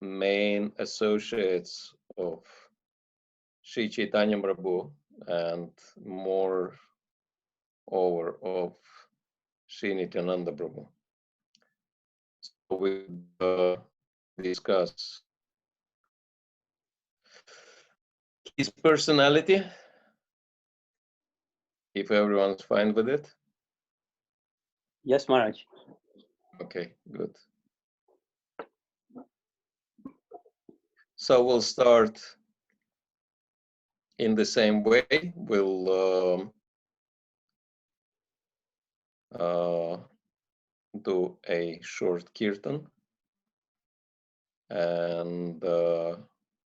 main associates of Sri Chaitanya Prabhu and more over of Sri Nityananda Prabhu. So we discuss his personality, if everyone's fine with it. Yes, Maharaj. Okay, good. So we'll start in the same way. We'll do a short kirtan, and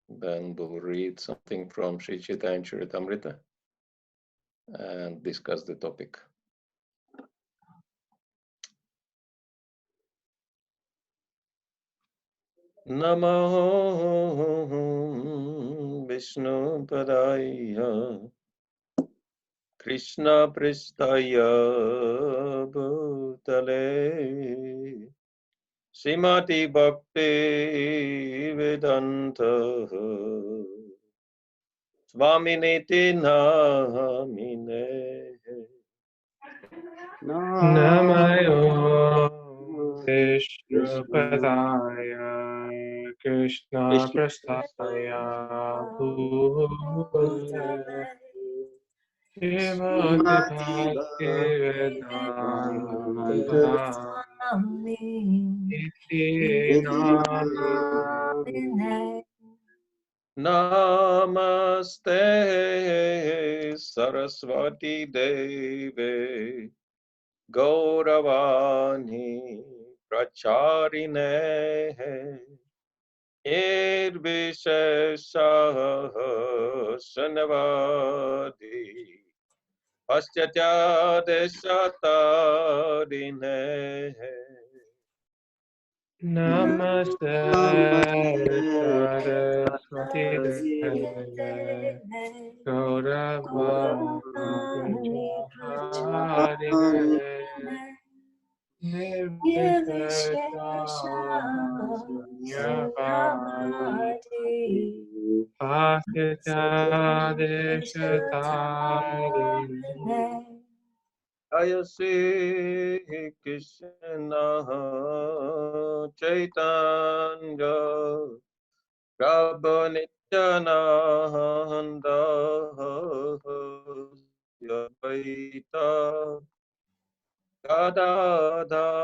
then we'll read something from Sri Chaitanya Charitamrta and discuss the topic. Namo Vishnu Padaya Krishna Pristaya Bhutale Srimati Bhakti Vedanta Swami Niti Namine Namayo Vishnu Padaya Krishna Prastaya Bhutale Srimati Bhakti Vedanta Iti Namine Namaste Saraswati Deve Gauravani Pracharine Nirvishesha Sanavadi Paschatya Deshatarine Namaste Saraswati Deve Gauravani Pracharine Nirvishesha Bhakti Deshatarine Jaya Sri Krishna Chaitanya Prabhu Nityananda Advaita Gadadhar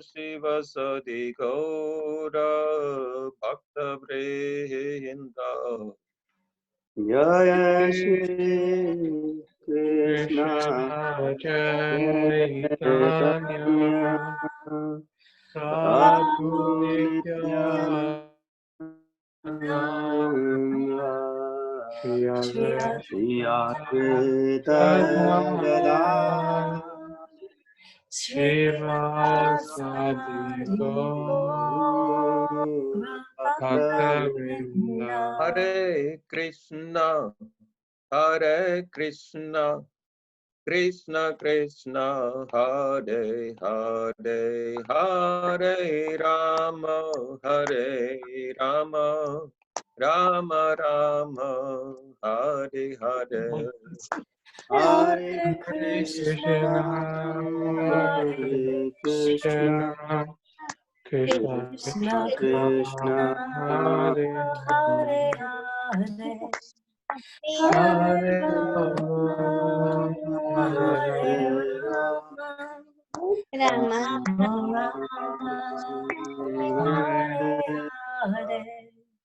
Sivasadi Gaura Bhakta Vrinda Jaya Shri Krishna Chaitanya Prabhu Nityananda Shri Advaita Srivasadi Gaura Bhakta Vrinda Hare Krishna Krishna Krishna Hare Hare Hare Rama Rama Rama Hare Hare Hare Krishna Krishna Krishna Krishna Krishna Krishna Hare Hare Hare Rama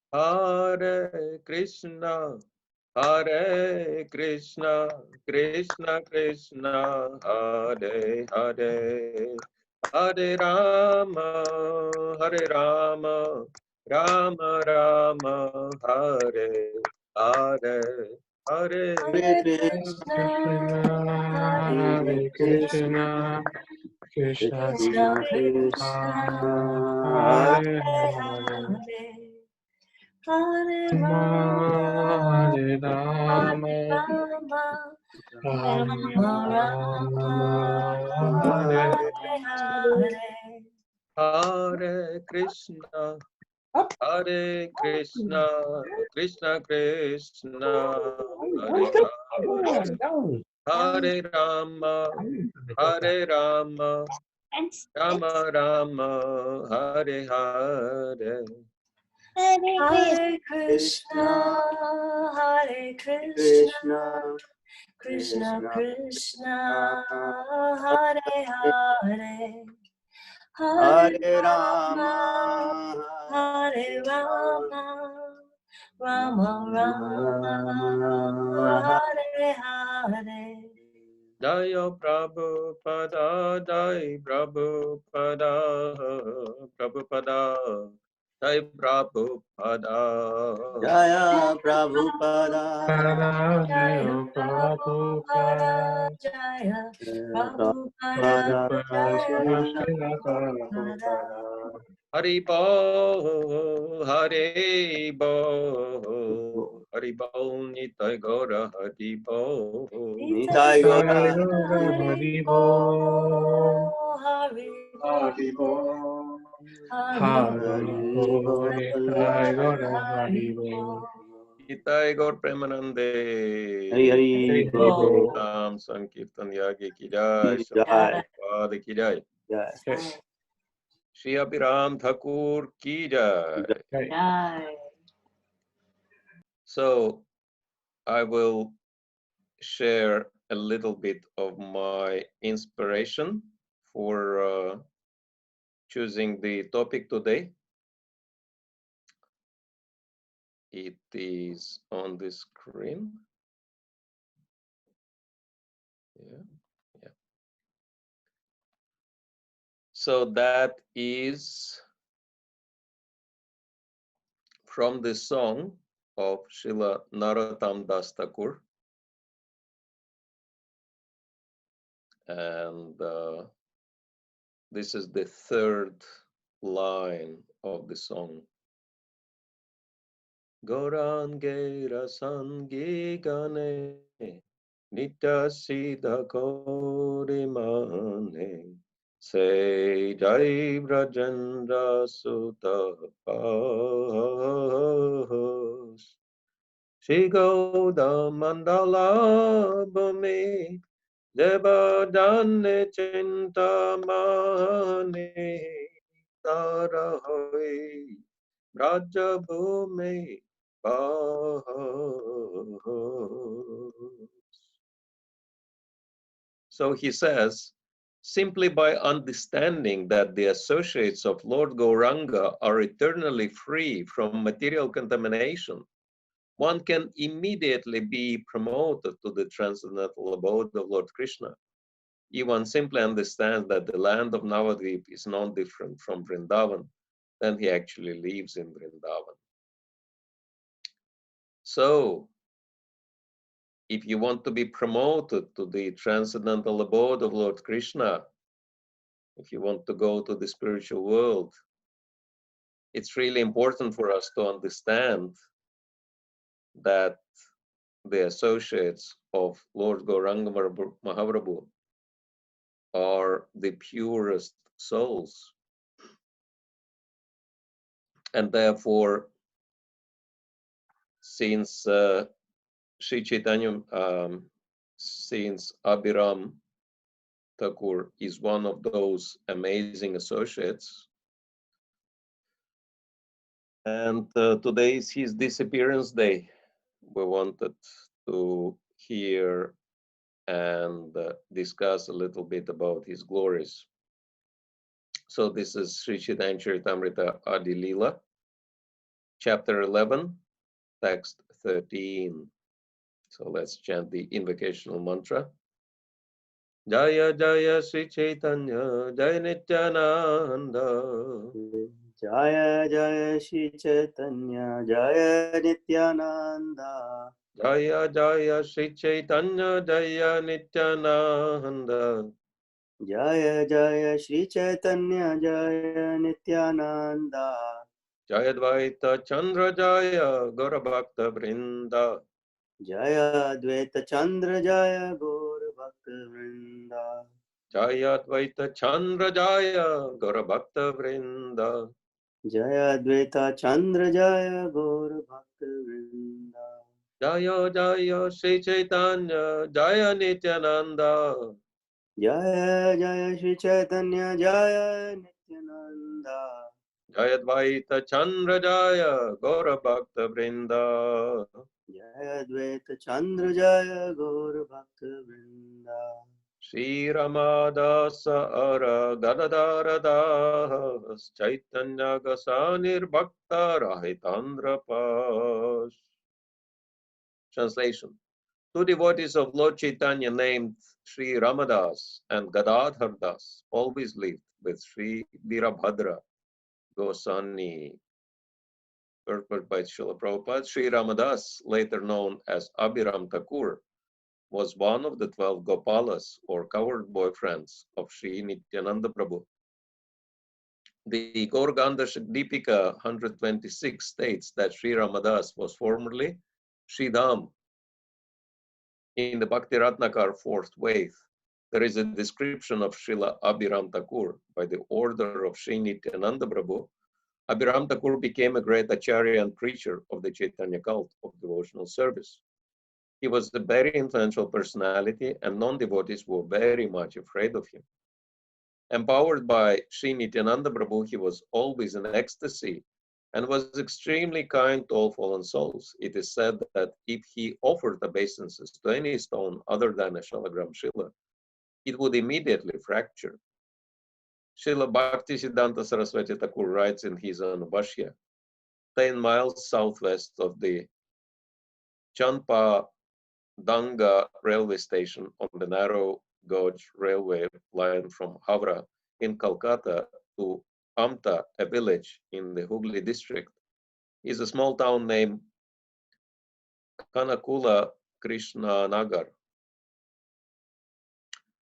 Hare Rama Hare Krishna Krishna Krishna Hare Hare Hare Rama Rama Rama Hare Hare Hare Krishna Hare Krishna Krishna Krishna Krishna Hare Hare Hare Hare Hare Rama Rama Rama Hare Hare Krishna, Hare Krishna, Krishna Krishna, Hare Hare, Hare Rama, Hare Rama, Rama Rama, Hare Hare. Hare Krishna, Hare Krishna, Krishna Krishna, Hare Hare, Hare Rama, Hare Rama, Rama Rama, Hare Hare. Jaya Prabhupada, Jai Prabhupada, Prabhupada, Jai Prabhupada. Jaya Prabhupada, Jaya Prabhupada, Jaya Prabhupada, Jaya Prabhupada. Haribo, Haribo, Haribo, Nitai Gora, Haribo. Nitai Gaura Haribo, Haribo, Haribo, Nitai Gaura Haribo. Nitai Gaur Premanande. Hari Hari Bol. Nam Sankirtan Yagi Ki Jai, Jai. Prabhupada Ki Jai. Jai. Shri Abhiram Thakur Ki Jai. Jai. So I will share a little bit of my inspiration for choosing the topic today. It is on the screen. Yeah. So that is from the song of Srila Narottam Das Thakur. And this is the third line of the song. Gaurange Rasangi Gane Nitya Siddha Korimane Say Jai Brajendra Sutta Pas Shri Gauda Mandala Bhumi Deva Jane Chintamani Tara Hoi Raja Bhumi So he says, simply by understanding that the associates of Lord Gauranga are eternally free from material contamination, one can immediately be promoted to the transcendental abode of Lord Krishna. If one simply understands that the land of Navadvip is no different from Vrindavan, then he actually lives in Vrindavan. So, if you want to be promoted to the transcendental abode of Lord Krishna, if you want to go to the spiritual world, it's really important for us to understand that the associates of Lord Gauranga Mahaprabhu are the purest souls. And therefore, since Sri Chaitanya, since Abhiram Thakur is one of those amazing associates, and today is his disappearance day, we wanted to hear and discuss a little bit about his glories. So this is Sri Chaitanya Charitamrta Adi Lila, chapter 11, text 13. So let's chant the invocational mantra. Jaya Jaya Sri Chaitanya Jaya Nityananda Jaya Jaya Shri Chaitanya Jaya Nityananda Jaya Jaya Sri Chaitanya Jaya Nityananda Jaya Jaya Shri Chaitanya Jaya Nityananda Jaya Dvaita Chandra Jaya Gaura Bhakta Vrinda Jaya Dvaita Chandra Jaya Gaur Bhakta Vrinda Jaya Advaita Chandra Jaya Gaura Bhakta Vrinda. Jaya Advaita Chandra Jaya Gaur Bhakta Vrinda. Jaya Jaya Sri Chaitanya Jaya Nityananda. Jaya Jaya Shri Chaitanya Jaya Nityananda. Jaya Advaita Chandra Jaya Gaura Bhakta Vrinda. Jaya Advaita Chandra Jaya Gaur Bhakta Vrinda. Shri Ramadasa Ara Gadadara Das Chaitanya Gasanir Bhakta Rahitandra Pas. Translation. Two devotees of Lord Chaitanya named Sri Ramadas and Gadadhar Das always lived with Sri Virabhadra Goswami. Purport by Srila Prabhupada. Sri Ramadas, later known as Abhiram Thakur, was one of the 12 Gopalas or cowherd boyfriends of Sri Nityananda Prabhu. The Gaurganda Deepika 126 states that Sri Ramadas was formerly Sri Dham. In the Bhakti Ratnakar fourth wave, there is a description of Srila Abhiram Thakur. By the order of Sri Nityananda Prabhu, Abhiram Thakur became a great acharya and preacher of the Chaitanya cult of devotional service. He was a very influential personality, and non-devotees were very much afraid of him. Empowered by Sri Nityananda Prabhu, he was always in ecstasy and was extremely kind to all fallen souls. It is said that if he offered obeisances to any stone other than a shalagram shila, it would immediately fracture. Srila Bhakti Siddhanta Saraswati Thakur writes in his Anubhashya, 10 miles southwest of the Chanpa Danga railway station on the narrow gauge railway line from Havra in Calcutta to Amta, a village in the Hooghly district, is a small town named Kanakula Krishna Nagar,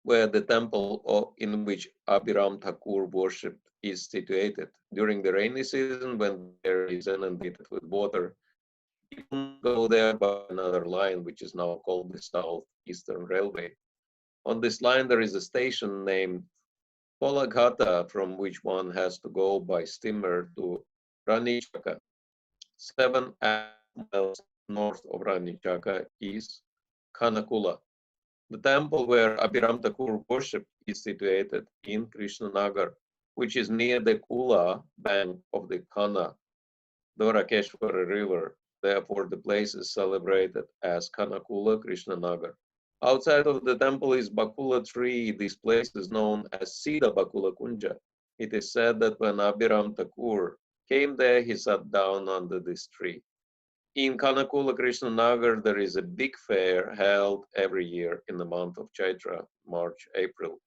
where the temple in which Abhiram Thakur worshipped is situated. During the rainy season, when there is inundated with water, people go there by another line, which is now called the Southeastern Railway. On this line, there is a station named Kolaghata, from which one has to go by steamer to Ranichaka. 7.5 miles north of Ranichaka is Kanakula. The temple where Abhiram Thakur worshipped is situated in Krishnanagar, which is near the Kula bank of the Kana, Dwarakeshwara river. Therefore, the place is celebrated as Kanakula Krishnanagar. Outside of the temple is Bakula tree. This place is known as Siddha Bakula Kunja. It is said that when Abhiram Thakur came there, he sat down under this tree. In Kanakula Krishnanagar, there is a big fair held every year in the month of Chaitra, March, April,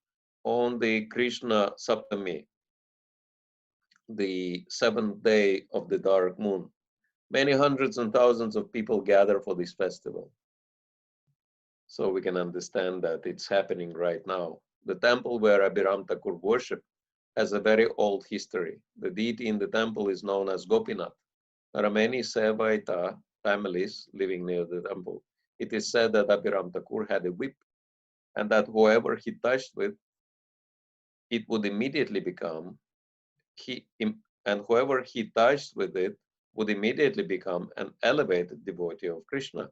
on the Krishna Saptami, the 7th day of the dark moon. Many hundreds and thousands of people gather for this festival. So we can understand that it's happening right now. The temple where Abhiram Thakur worshipped has a very old history. The deity in the temple is known as Gopinath. There are many Sevaita families living near the temple. It is said that Abhiram Thakur had a whip, and that whoever he touched with, it would immediately become, and whoever he touched with it would immediately become an elevated devotee of Krishna.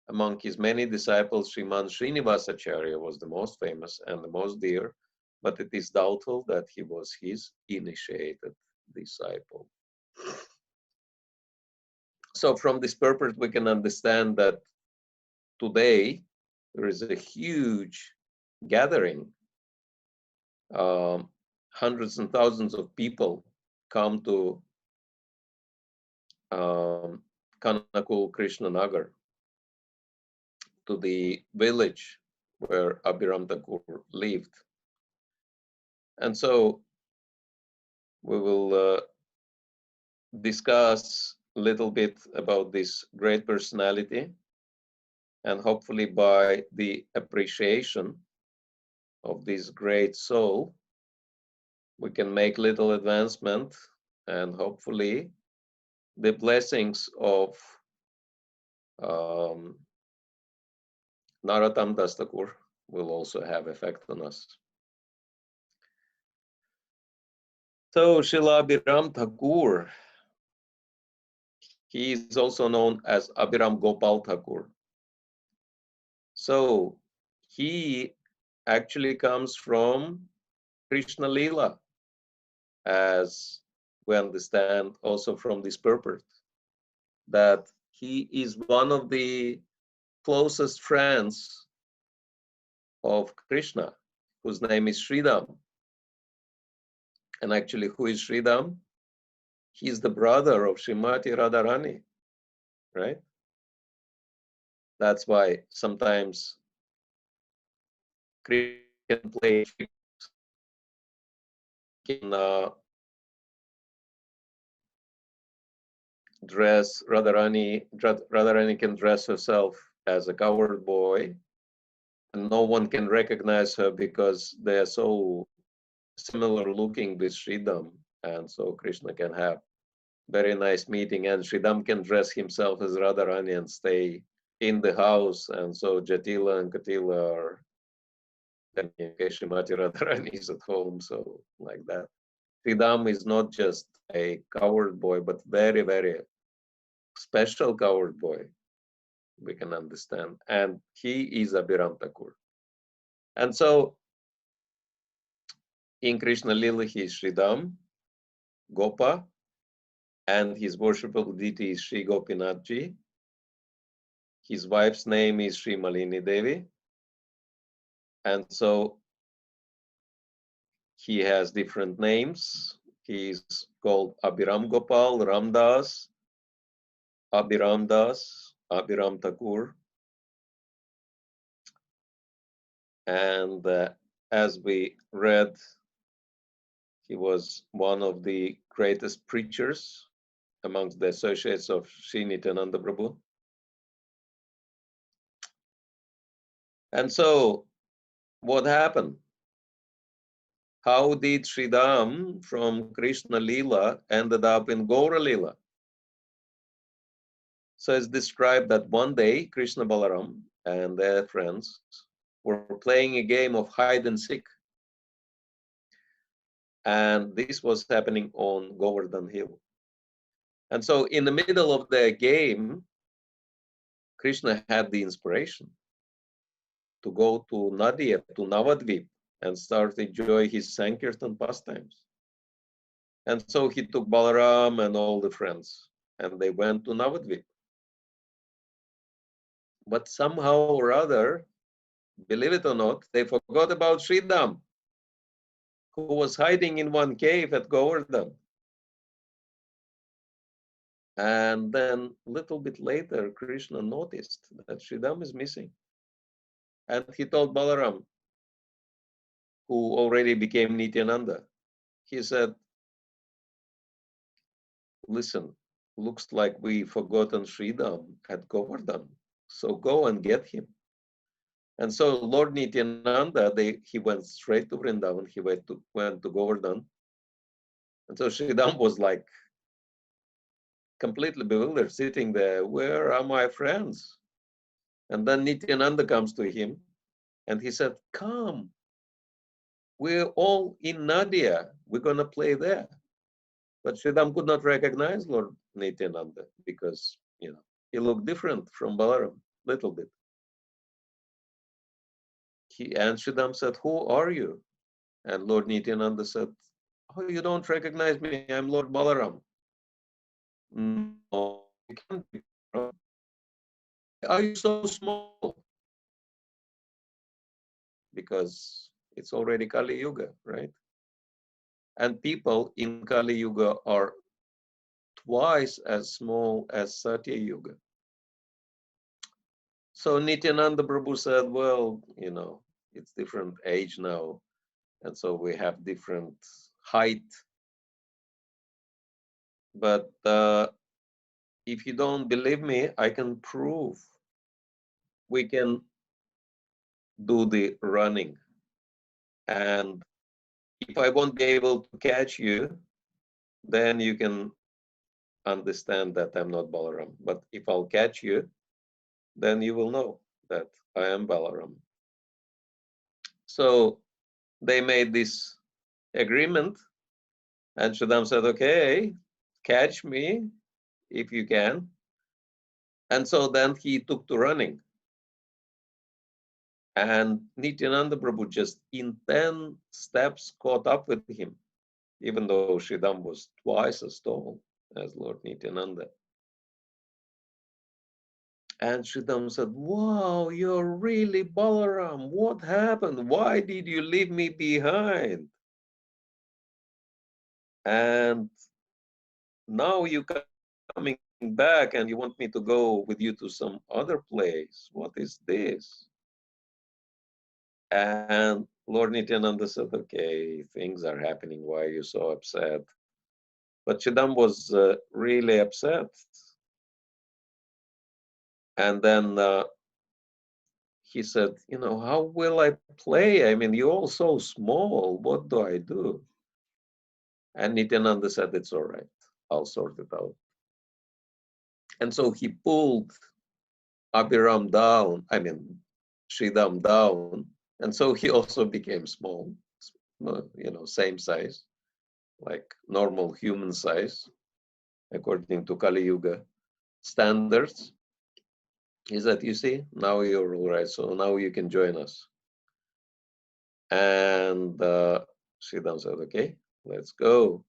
Among his many disciples, Sriman Srinivasacharya was the most famous and the most dear, but it is doubtful that he was his initiated disciple. So from this purport, we can understand that today there is a huge gathering. Hundreds and thousands of people come to Kanakul Krishna Nagar, to the village where Abhiram Thakur lived. And so we will discuss a little bit about this great personality, and hopefully by the appreciation of this great soul, we can make little advancement, and hopefully the blessings of Narottam Das Thakur will also have effect on us. So Srila Abhiram Thakur, he is also known as Abhiram Gopal Thakur. So he actually comes from Krishna Lila, as we understand also from this purport, that he is one of the closest friends of Krishna, whose name is Sridham. And actually, who is Sridham? He's the brother of Srimati Radharani, right? That's why sometimes Krishna can play, can dress Radharani can dress herself as a coward boy, and no one can recognize her because they are so similar looking with Sridham, and so Krishna can have very nice meeting, and Sridham can dress himself as Radharani and stay in the house, and so Jatila and Katila are, then Srimati Radharani is at home, so like that. Sridham is not just a coward boy, but very, very special coward boy, we can understand. And he is Abhiram Thakur. And so in Krishna Lila, he is Sridham, Gopa, and his worshipable deity is Sri Gopinathji. His wife's name is Sri Malini Devi. And so he has different names. He is called Abhiram Gopal, Ramdas, Abhiram Das, Abhiram Thakur. And as we read, he was one of the greatest preachers amongst the associates of Sri Nityananda Prabhu. And so what happened? How did Sridham from Krishna Lila ended up in Gaura Lila? So it's described that one day Krishna Balaram and their friends were playing a game of hide and seek. And this was happening on Govardhan Hill. And so in the middle of the game, Krishna had the inspiration to go to Nadia, to Navadvip, and start to enjoy his Sankirtan pastimes. And so he took Balaram and all the friends, and they went to Navadvip. But somehow or other, believe it or not, they forgot about Sridham, who was hiding in one cave at Govardhan. And then a little bit later, Krishna noticed that Sridham is missing. And he told Balaram, who already became Nityananda, he said, listen, looks like we forgotten Sridham at Govardhan, so go and get him. And so Lord Nityananda, he went straight to Vrindavan, he went to Govardhan. And so Sridham was like completely bewildered, sitting there, where are my friends? And then Nityananda comes to him and he said, come, we're all in Nadia, we're gonna play there. But Sridham could not recognize Lord Nityananda because, he looked different from Balaram, little bit. And Sridham said, who are you? And Lord Nityananda said, oh, you don't recognize me, I'm Lord Balaram. No, you can't be. Why are you so small? Because it's already Kali Yuga, right? And people in Kali Yuga are twice as small as Satya Yuga. So Nityananda Prabhu said, well, it's different age now. And so we have different height. But if you don't believe me, I can prove. We can do the running. And if I won't be able to catch you, then you can understand that I'm not Balaram. But if I'll catch you, then you will know that I am Balaram. So they made this agreement, And Sridham said, okay, catch me if you can. And so then he took to running. And Nityananda Prabhu just in 10 steps caught up with him, even though Sridham was twice as tall as Lord Nityananda. And Sridham said, wow, you're really Balaram. What happened? Why did you leave me behind? And now you're coming back and you want me to go with you to some other place. What is this? And Lord Nityananda said, okay, things are happening. Why are you so upset? But Sridham was really upset. And then he said, how will I play? I mean, you're all so small. What do I do? And Nityananda said, it's all right. I'll sort it out. And so he pulled Abhiram down, Sridham down. And so he also became small, same size, like normal human size, according to Kali Yuga standards. He said, you see, now you're all right. So now you can join us. And Sridham said, okay, let's go.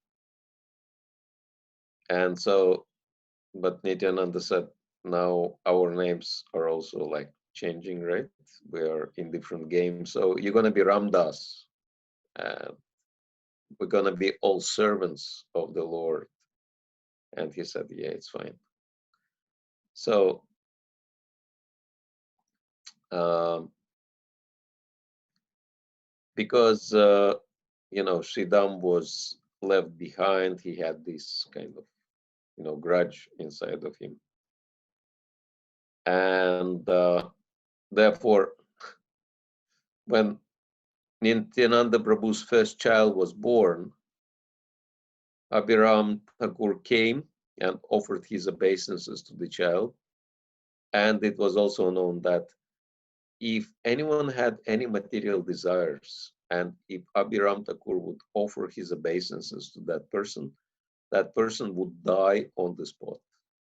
And so, but Nityananda said, now our names are also like changing, right? We are in different games. So you're going to be Ramdas. And we're going to be all servants of the Lord. And he said, yeah, it's fine. So, because, Sridham was left behind, he had this kind of, grudge inside of him. And therefore, when Nityananda Prabhu's first child was born, Abhiram Thakur came and offered his obeisances to the child. And it was also known that if anyone had any material desires, and if Abhiram Thakur would offer his obeisances to that person would die on the spot.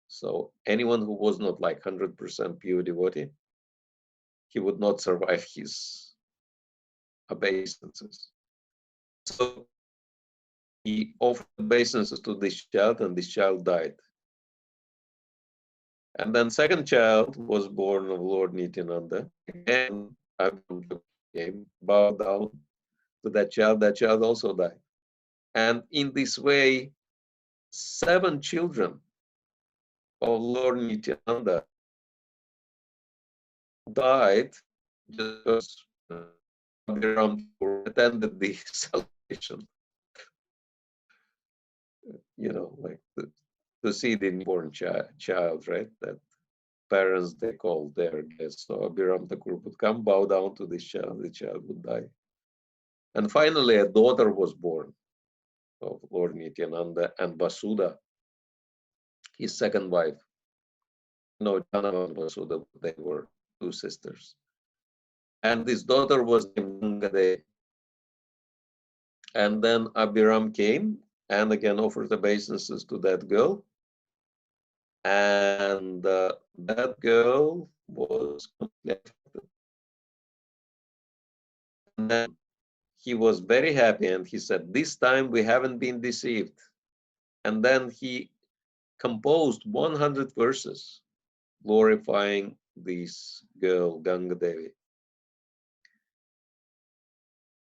So anyone who was not like 100% pure devotee, he would not survive his obeisances. So he offered obeisances to this child, and this child died. And then second child was born of Lord Nityananda. Again, Abhiram came, bowed down to that child also died. And in this way, 7 children of Lord Nityananda died just because Abhiram attended the celebration, like to see the newborn child, right? That parents, they called their guests. So Abhiram Thakur would come, bow down to this child, the child would die. And finally, a daughter was born of Lord Nityananda and Vasudha, his second wife. Janava and Vasudha, they were 2 sisters. And this daughter was named Gangadevi. And then Abhiram came and again offered obeisances to that girl. And that girl was completely affected. And then he was very happy and he said, this time we haven't been deceived. And then he composed 100 verses glorifying this girl, Ganga Devi.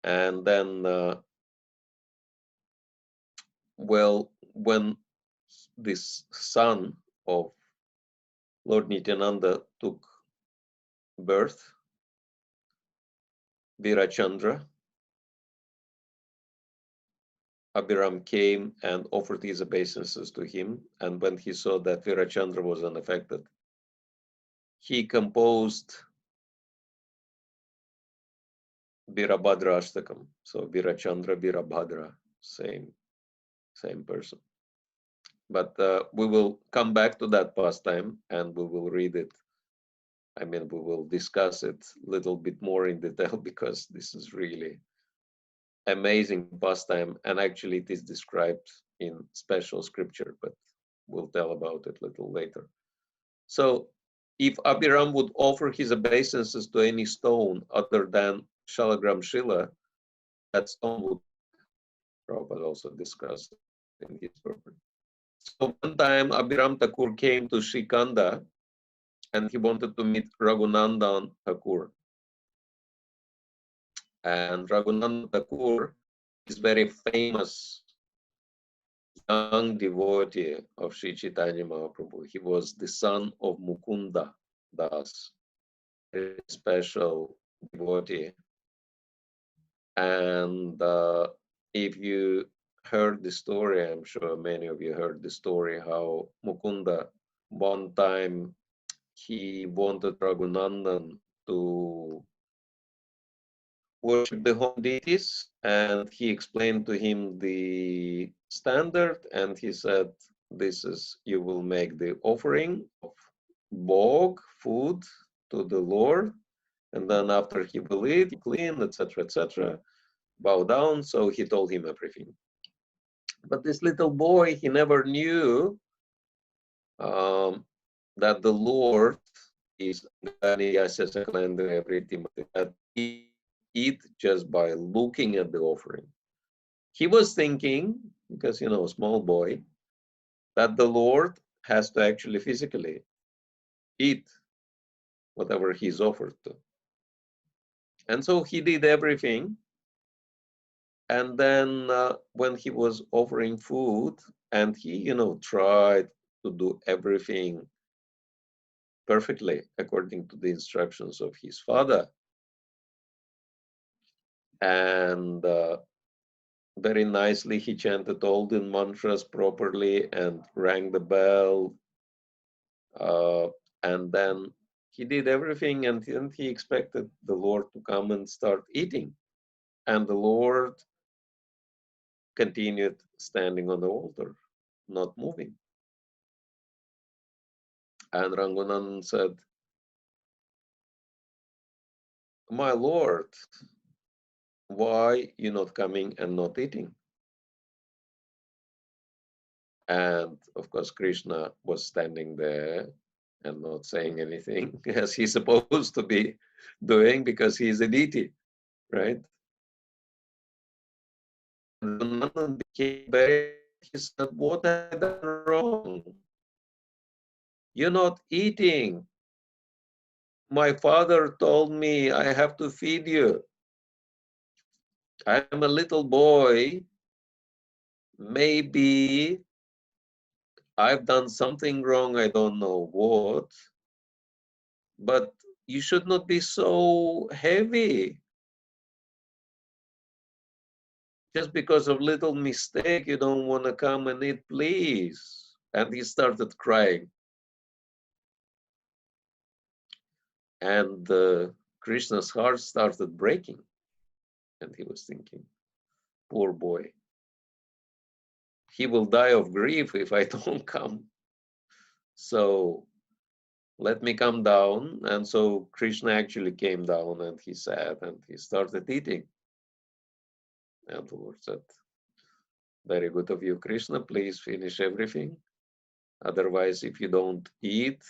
And then, when this son of Lord Nityananda took birth, Virachandra, Abhiram came and offered his obeisances to him. And when he saw that Virachandra was unaffected, he composed Virabhadra Ashtakam. So Virachandra, Virabhadra, same person. But we will come back to that pastime and we will read it. We will discuss it a little bit more in detail because this is really amazing pastime, and actually it is described in special scripture, but we'll tell about it a little later. So if Abhiram would offer his obeisances to any stone other than Shalagram Shila, that stone would, Prabhupada also discussed in his purport. So one time Abhiram Thakur came to Srikanda and he wanted to meet Raghunandan Thakur. And Raghunandan Thakur is very famous young devotee of Sri Chaitanya Mahaprabhu. He was the son of Mukunda Das, a special devotee. And if you heard the story, I'm sure many of you heard the story, how Mukunda, one time he wanted Raghunandan to worship the home deities, and he explained to him the standard, and he said, this is, you will make the offering of bog, food to the Lord, and then after he will eat, clean, etc., bow down. So he told him everything. But this little boy, he never knew that the Lord is everything, that he eat just by looking at the offering. He was thinking, because small boy, that the Lord has to actually physically eat whatever he's offered to. And so he did everything. And then when he was offering food, and he, tried to do everything perfectly according to the instructions of his father, and very nicely he chanted all the mantras properly and rang the bell, and then he did everything, and then he expected the Lord to come and start eating, and the Lord continued standing on the altar, not moving. And Rangunan said, my Lord, why you not coming and not eating? And of course, Krishna was standing there and not saying anything, as he's supposed to be doing, because he's a deity, right? And Rangunan became very, he said, what have I done wrong? You're not eating. My father told me I have to feed you. I'm a little boy. Maybe I've done something wrong, I don't know what, but you should not be so heavy. Just because of little mistake, you don't want to come and eat, please. And he started crying. And Krishna's heart started breaking. And he was thinking, poor boy, he will die of grief if I don't come. So let me come down. And so Krishna actually came down and he sat and he started eating. And the Lord said, very good of you, Krishna, please finish everything. Otherwise, if you don't eat,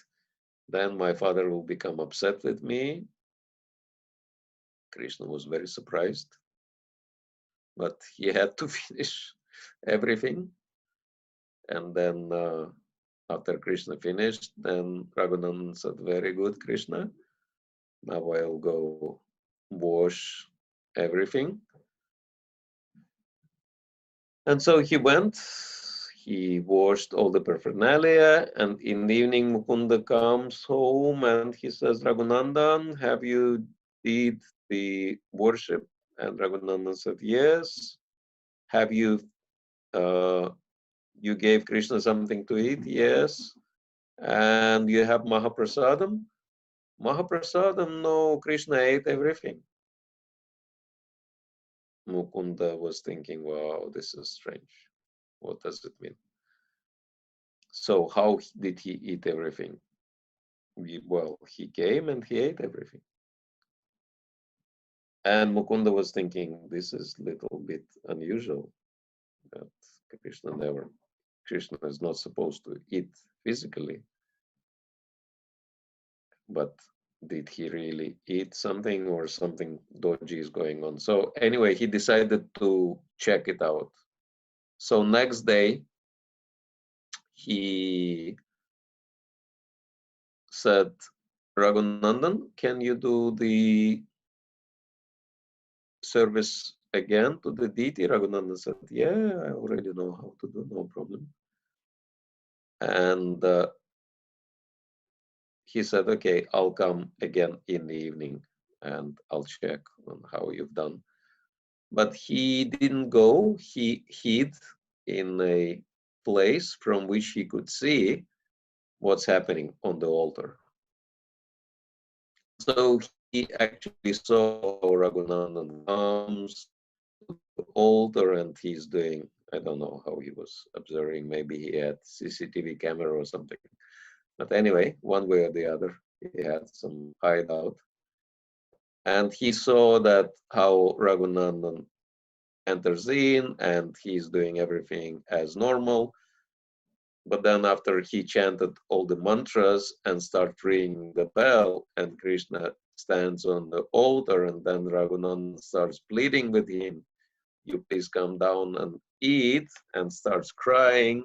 then my father will become upset with me. Krishna was very surprised, but he had to finish everything. And then after Krishna finished, then Raghunan said, very good, Krishna. Now I'll go wash everything. And so he went, he washed all the paraphernalia, and in the evening Mukunda comes home and he says, Raghunandan, have you did the worship? And Raghunandan said, yes. Have you you gave Krishna something to eat? Yes. And you have Mahaprasadam? Mahaprasadam, no, Krishna ate everything. Mukunda was thinking, wow, this is strange. What does it mean? So how did he eat everything? Well, he came and he ate everything. And Mukunda was thinking, this is a little bit unusual, that Krishna is not supposed to eat physically, but did he really eat something, or something dodgy is going on? So anyway, he decided to check it out. So next day, he said, Raghunandan, can you do the service again to the deity? Raghunandan said, yeah, I already know how to do, no problem. And he said, okay, I'll come again in the evening and I'll check on how you've done. But he didn't go, he hid in a place from which he could see what's happening on the altar. So he actually saw how Raghunandan comes to the altar and he's doing, I don't know how he was observing, maybe he had CCTV camera or something. But anyway, one way or the other, he had some hideout. And he saw that how Raghunandan enters in and he's doing everything as normal. But then after he chanted all the mantras and start ringing the bell, and Krishna stands on the altar, and then Raghunandan starts pleading with him, you please come down and eat, and starts crying.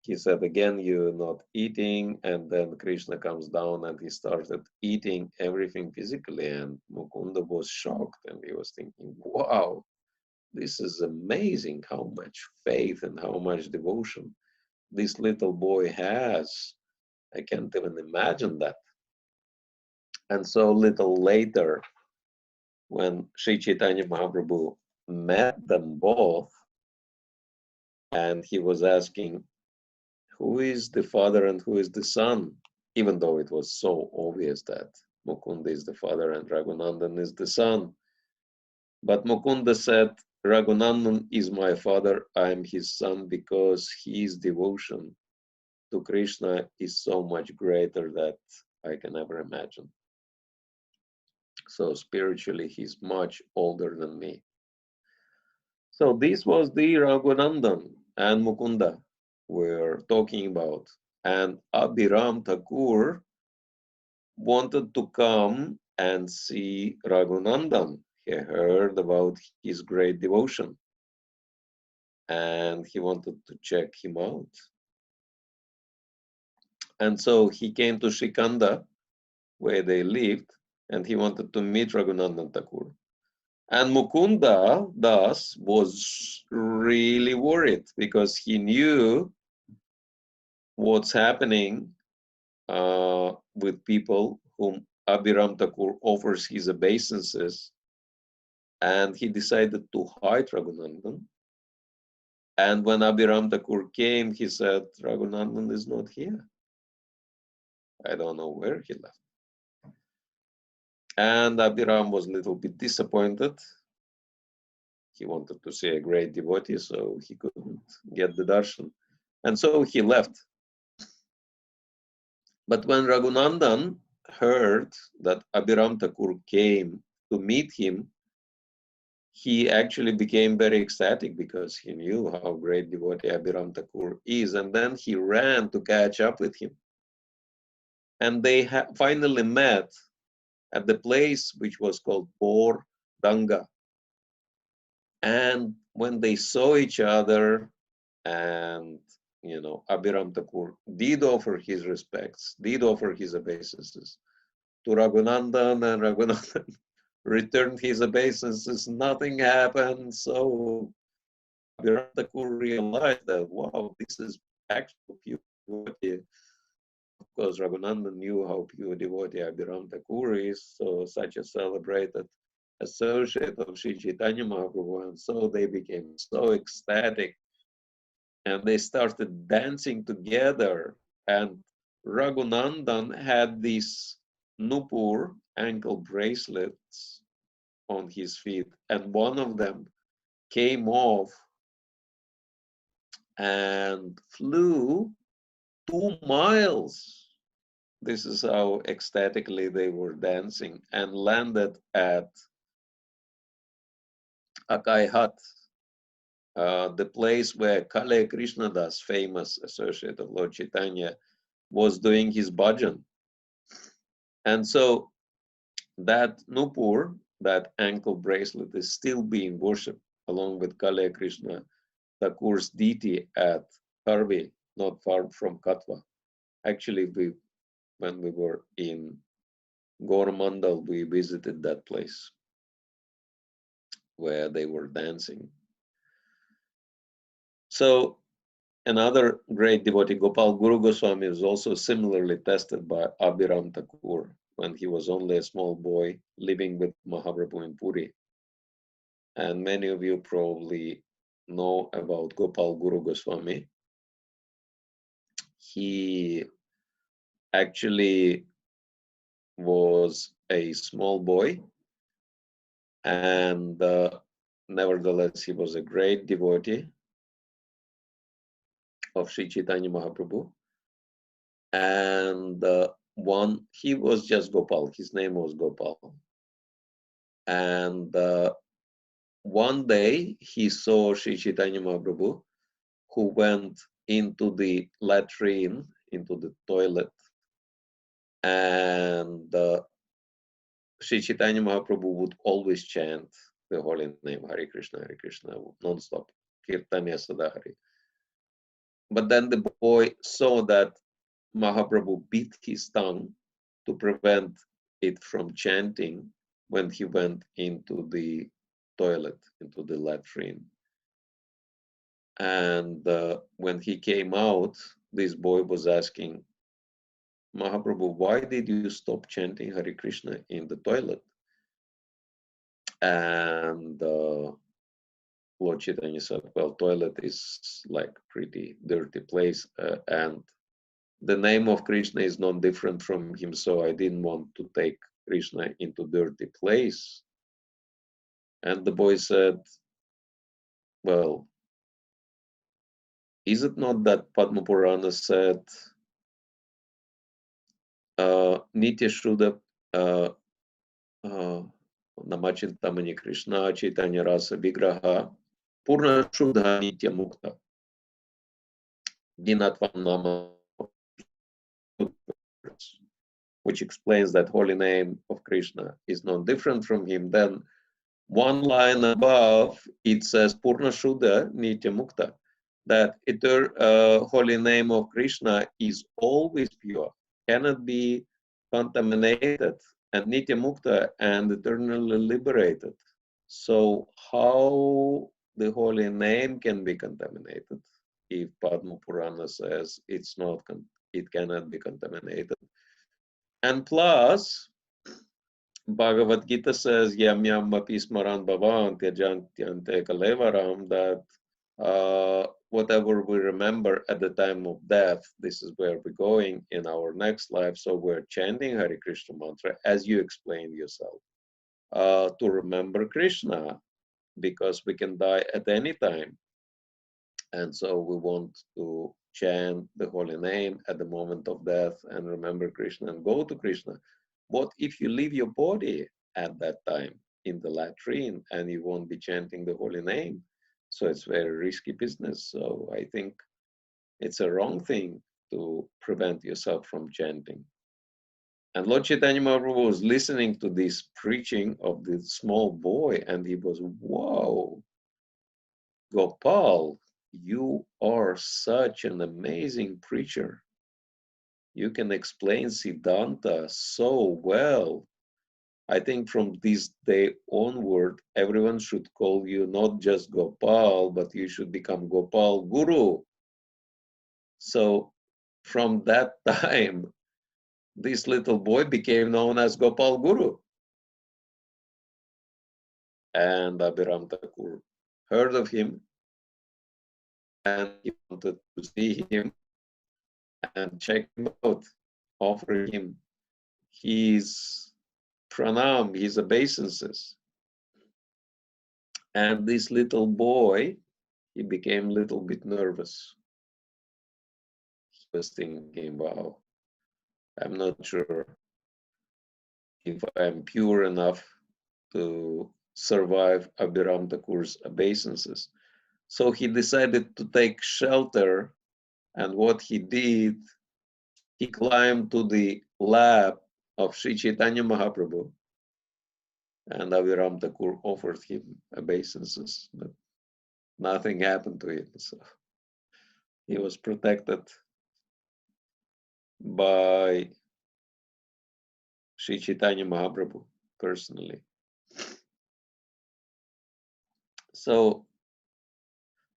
He said, again, you're not eating. And then Krishna comes down and he started eating everything physically. And Mukunda was shocked and he was thinking, wow, this is amazing how much faith and how much devotion this little boy has. I can't even imagine that. And so little later, when Sri Chaitanya Mahaprabhu met them both, and he was asking, who is the father and who is the son? Even though it was so obvious that Mukunda is the father and Raghunandan is the son. But Mukunda said, Raghunandan is my father, I am his son, because his devotion to Krishna is so much greater that I can never imagine. So spiritually, he's much older than me. So this was the Raghunandan and Mukunda we're talking about. And Abhiram Thakur wanted to come and see Raghunandan. He heard about his great devotion and he wanted to check him out. And so he came to Shikanda, where they lived, and he wanted to meet Raghunandan Thakur. And Mukunda Das was really worried because he knew what's happening with people whom Abhiram Thakur offers his obeisances, and he decided to hide Raghunandan. And when Abhiram Thakur came, he said, Raghunandan is not here. I don't know where he left. And Abhiram was a little bit disappointed. He wanted to see a great devotee, so he couldn't get the darshan. And so he left. But when Raghunandan heard that Abhiram Thakur came to meet him, he actually became very ecstatic because he knew how great devotee Abhiram Thakur is. And then he ran to catch up with him. And they finally met at the place which was called Bor Danga. And when they saw each other, and Abhiram Thakur did offer his respects, did offer his obeisances to Raghunandan, and Raghunandan returned his obeisances, nothing happened. So Abhiram Thakur realized that, wow, this is actual pure devotee. Of course, Raghunandan knew how pure devotee Abhiram Thakur is, so such a celebrated associate of Sri Chaitanya Mahaprabhu, and so they became so ecstatic and they started dancing together. And Raghunandan had these Nupur ankle bracelets on his feet, and one of them came off and flew 2 miles this is how ecstatically they were dancing, and landed at Akai Hut, the place where Kale Krishnadas, famous associate of Lord Chaitanya, was doing his bhajan. And so that nupur, that ankle bracelet, is still being worshipped along with Kale Krishna Thakur's deity at Karvi, not far from Katwa. Actually, when we were in Goromandal, we visited that place where they were dancing. So another great devotee, Gopal Guru Goswami, is also similarly tested by Abhiram Thakur when he was only a small boy living with Mahaprabhu in Puri. And many of you probably know about Gopal Guru Goswami. He actually was a small boy, and nevertheless, he was a great devotee of Sri Chaitanya Mahaprabhu. And he was just Gopal, his name was Gopal. And one day he saw Sri Chaitanya Mahaprabhu, who went into the latrine, into the toilet, and Sri Chaitanya Mahaprabhu would always chant the holy name Hare Krishna, non-stop, Kirtanya Sadahari. But then the boy saw that Mahaprabhu bit his tongue to prevent it from chanting when he went into the toilet, into the latrine. And when he came out, this boy was asking, Mahaprabhu, why did you stop chanting Hare Krishna in the toilet? And Lord Chaitanya said, well, toilet is like pretty dirty place, and the name of Krishna is not different from him, so I didn't want to take Krishna into dirty place. And the boy said, well, is it not that Padma Purana said, Nitya Shuddha Namachintamani Krishna Chaitanya Rasa Vigraha Purna Shuddha Nitya Mukta Dinatvam Nama, which explains that holy name of Krishna is not different from him. Then one line above, it says Purna Shuddha Nitya Mukta, that holy name of Krishna is always pure, cannot be contaminated, and Nitya Mukta, and eternally liberated. So how the holy name can be contaminated if Padma Purana says it cannot be contaminated? And plus, Bhagavad Gita says, Yam Yam Api Smaran Bhavan Tyajantyante Kalevaram, that whatever we remember at the time of death, this is where we're going in our next life. So we're chanting Hare Krishna mantra, as you explained yourself, to remember Krishna, because we can die at any time. And so we want to chant the holy name at the moment of death and remember Krishna and go to Krishna. What if you leave your body at that time in the latrine and you won't be chanting the holy name? So it's very risky business. So I think it's a wrong thing to prevent yourself from chanting. And Lord Chaitanya Mahaprabhu was listening to this preaching of the small boy, and he was, wow, Gopal, you are such an amazing preacher. You can explain Siddhanta so well. I think from this day onward, everyone should call you not just Gopal, but you should become Gopal Guru. So from that time, this little boy became known as Gopal Guru. And Abhiram Thakur heard of him, and he wanted to see him and check him out, offer him his pranam, his obeisances. And this little boy, he became a little bit nervous. He was thinking, wow, I'm not sure if I'm pure enough to survive Abhiram Thakur's obeisances. So he decided to take shelter, and what he did, he climbed to the lap of Sri Chaitanya Mahaprabhu, and Abhiram Thakur offered him obeisances, but nothing happened to it. So he was protected by Sri Chaitanya Mahaprabhu personally. So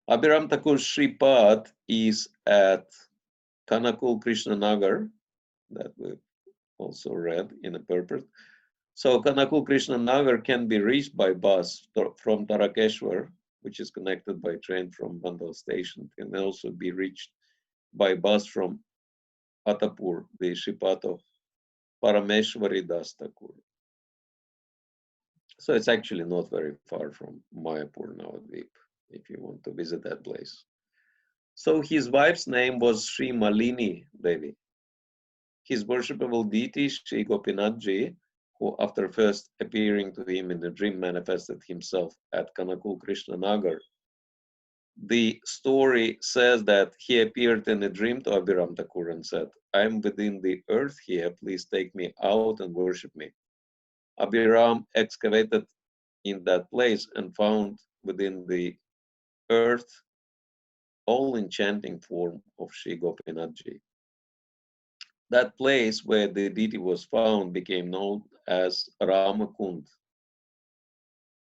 Abhiram Thakur's Shripad is at Kanakul Krishna Nagar, that we also read in a purport. So Kanakul Krishna Nagar can be reached by bus from Tarakeshwar, which is connected by train from Bandal station, can also be reached by bus from Atapur, the Shripad of Parameshwari Das Thakur. So it's actually not very far from Mayapur Navadvip, if you want to visit that place. So his wife's name was Sri Malini Devi. His worshipable deity, Sri Gopinathji, who after first appearing to him in the dream manifested himself at Kanakul Krishna Nagar. The story says that he appeared in a dream to Abhiram Thakur and said, I am within the earth here, please take me out and worship me. Abhiram excavated in that place and found within the earth all enchanting form of Sri Gopinathji. That place where the deity was found became known as Ramakund.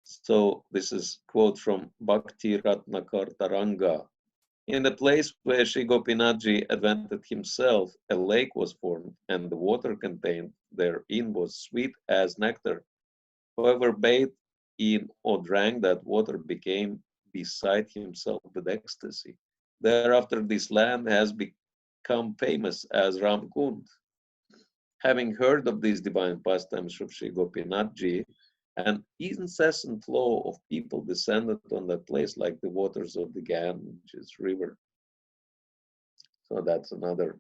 So this is quote from Bhakti Taranga. In the place where Sri Gopinathji advented himself, a lake was formed, and the water contained therein was sweet as nectar. Whoever bathed in or drank that water became beside himself with ecstasy. Thereafter, this land has become famous as Ramakund. Having heard of these divine pastimes of Sri Gopinathji, an incessant flow of people descended on that place like the waters of the Gan, which is river. So that's another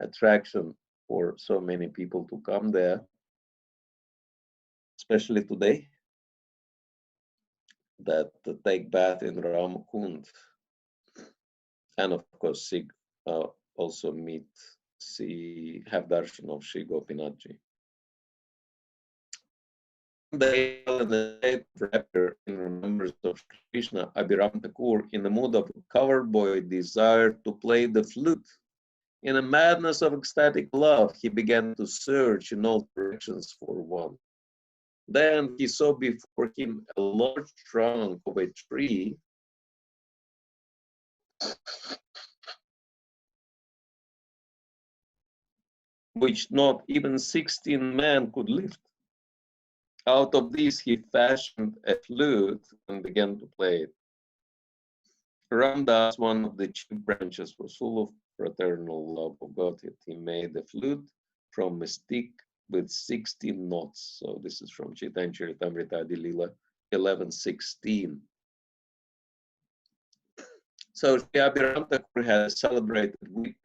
attraction for so many people to come there, especially today, that take bath in Ramakund. And of course, also have darshan of Sri Gopinathji. One day, while in a state of rapture in remembrance of Krishna, Abhiram Thakur, in the mood of a covered boy, desired to play the flute. In a madness of ecstatic love, he began to search in all directions for one. Then he saw before him a large trunk of a tree which not even 16 men could lift. Out of this, he fashioned a flute and began to play it. Ramdas, one of the chief branches, was full of fraternal love of Godhead. He made a flute from a stick with 16 knots. So this is from Chaitanya Charitamrta, lila 11:16. So Sri Abhiram Thakur had a celebrated whip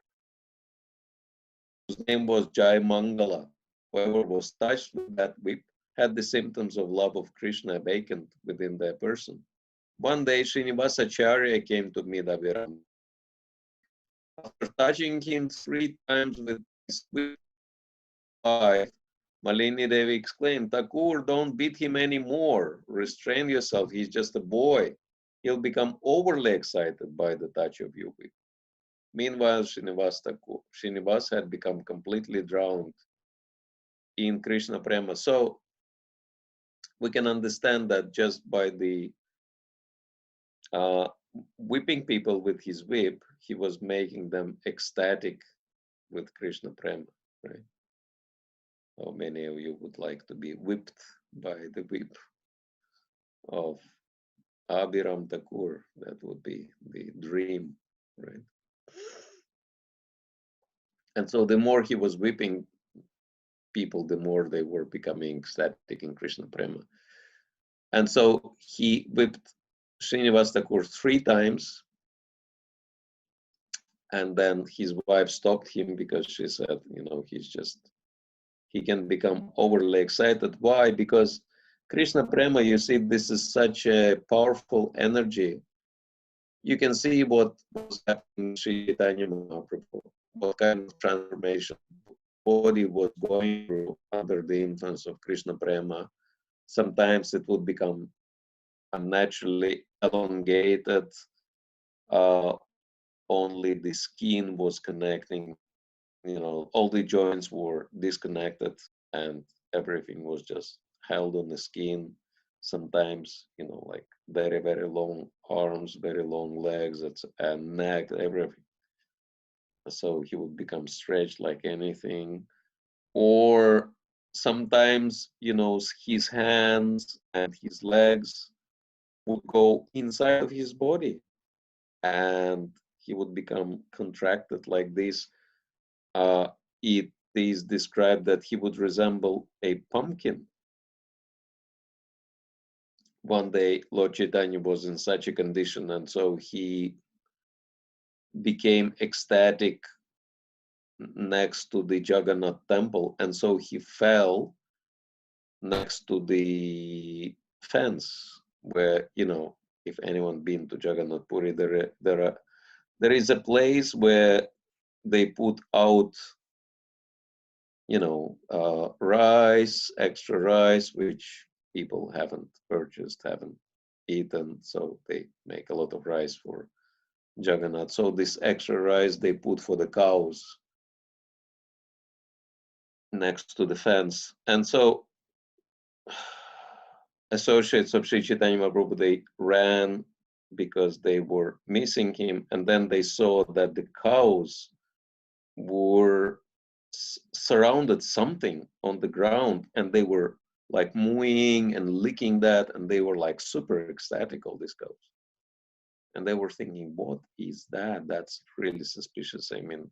whose name was Jai Mangala. Whoever was touched with that whip had the symptoms of love of Krishna awakened within their person. One day, Srinivasacharya came to meet Abhiram. After touching him 3 times with his whip, Malini Devi exclaimed, Thakur, don't beat him anymore. Restrain yourself. He's just a boy. He'll become overly excited by the touch of your whip. Meanwhile, Srinivas had become completely drowned in Krishna Prema. So we can understand that just by the whipping people with his whip, he was making them ecstatic with Krishna Prema, right? How many of you would like to be whipped by the whip of Abhiram Thakur? That would be the dream, right? And so the more he was whipping people, the more they were becoming ecstatic in Krishna Prema. And so he whipped Srinivas Thakur 3 times. And then his wife stopped him because she said, you know, he can become overly excited. Why? Because Krishna Prema, you see, this is such a powerful energy. You can see what was happening to Sri Chaitanya Mahaprabhu, what kind of transformation body was going through under the influence of Krishna Prema. Sometimes it would become unnaturally elongated. Only the skin was connecting, you know, all the joints were disconnected and everything was just held on the skin. Sometimes, you know, like very, very long arms, very long legs, and neck, everything. So he would become stretched like anything. Or sometimes, you know, his hands and his legs would go inside of his body and he would become contracted like this. It is described that he would resemble a pumpkin. One day, Lord Chaitanya was in such a condition, and so he became ecstatic next to the Jagannath temple, and so he fell next to the fence where, you know, if anyone been to Jagannath Puri, there is a place where they put out, you know, rice, extra rice, which people haven't purchased, haven't eaten, so they make a lot of rice for Jagannath. So this extra rice they put for the cows next to the fence. And so associates of Sri Chaitanya Mahaprabhu, they ran because they were missing him, and then they saw that the cows were surrounded something on the ground, and they were like mooing and licking that, and they were like super ecstatic, all these cows. And they were thinking, what is that? That's really suspicious. I mean,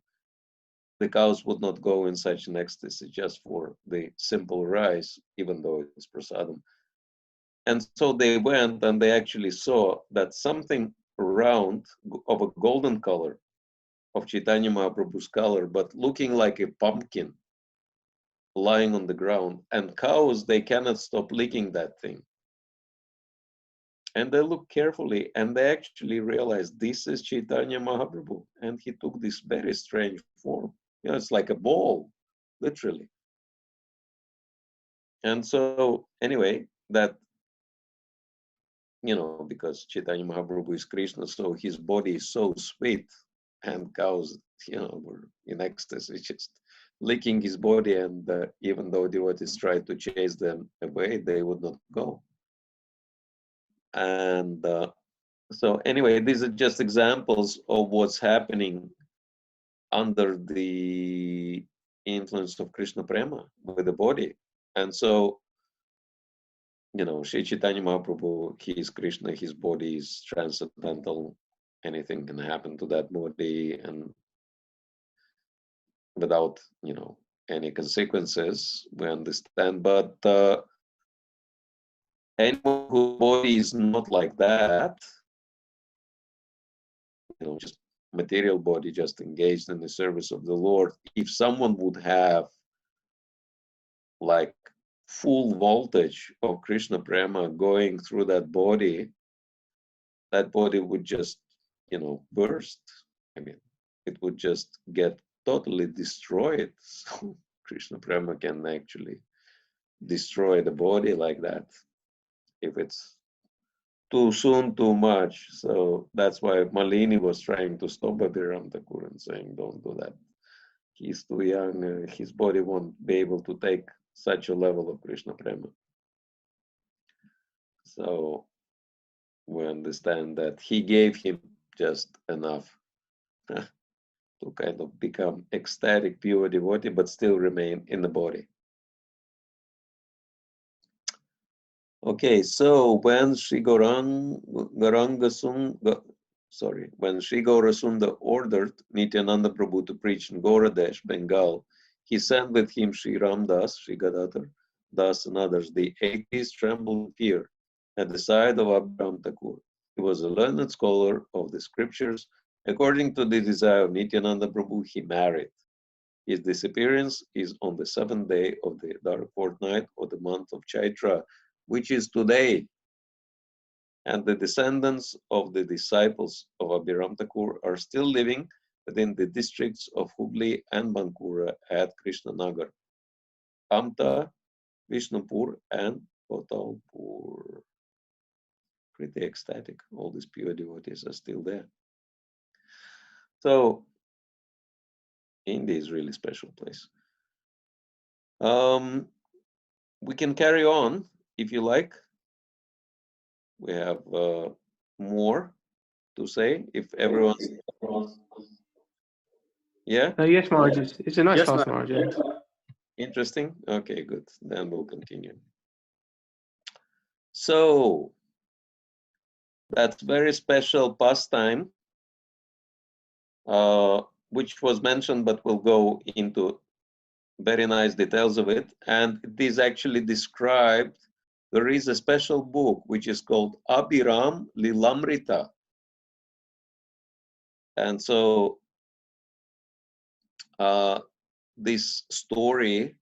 the cows would not go in such an ecstasy just for the simple rice, even though it's prasadam. And so they went and they actually saw that something round of a golden color, of Chaitanya Mahaprabhu's color, but looking like a pumpkin lying on the ground. And cows, they cannot stop licking that thing. And they look carefully and they actually realize this is Chaitanya Mahaprabhu. And he took this very strange form. You know, it's like a ball, literally. And so anyway, that, you know, because Chaitanya Mahaprabhu is Krishna, so his body is so sweet, and cows, you know, were in ecstasy, just licking his body, and even though devotees tried to chase them away, they would not go. And so anyway, these are just examples of what's happening under the influence of Krishna Prema with the body. And so, you know, Sri Chaitanya Mahaprabhu, he is Krishna, his body is transcendental. Anything can happen to that body and without, you know, any consequences, we understand. But anyone whose body is not like that, you know, just material body, just engaged in the service of the Lord, if someone would have like full voltage of Krishna Prema going through that body would just, you know, burst. I mean, it would just get totally destroyed. So Krishna Prema can actually destroy the body like that if it's too soon, too much. So that's why Malini was trying to stop Bhabiram Thakur and saying, don't do that. He's too young, his body won't be able to take such a level of Krishna Prema. So we understand that he gave him just enough to kind of become ecstatic, pure devotee, but still remain in the body. Okay, so when Sri when Sri Gaurasunda ordered Nityananda Prabhu to preach in Gauradesh, Bengal, he sent with him Sri Ramdas, Sri Gadadhar Das, and others. The atheists trembled in fear at the sight of Abhiram Thakur. He was a learned scholar of the scriptures According to the desire of Nityananda Prabhu, he married. His disappearance is on the 7th day of the dark fortnight of the month of Chaitra, which is today. And the descendants of the disciples of Abhiram Thakur are still living within the districts of Hubli and Bankura at Krishnanagar, Amta, Vishnupur, and Kotalpur. Pretty ecstatic. All these pure devotees are still there. So, India is a really special place. We can carry on if you like. We have more to say if everyone's. Yeah? Yes, Maharaj. It's a nice Yes, class, Maharaj. Maharaj. Interesting? Okay, good. Then we'll continue. So, that's very special pastime, which was mentioned, but we'll go into very nice details of it. And it is actually described. There is a special book which is called Abhiram Lilamrita. And so this story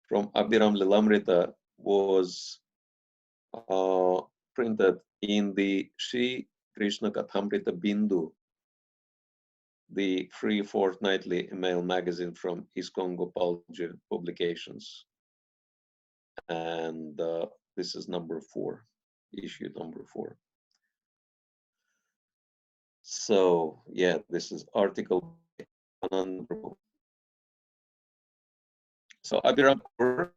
from Abhiram Lilamrita was printed in the Sri Krishna Kathamrita Bindu, the free fortnightly email magazine from ISKCON Gopalji Publications. And this is number 4, issue number 4. So, yeah, this is article by Ananda Prabhu. So, Abhiram Kaur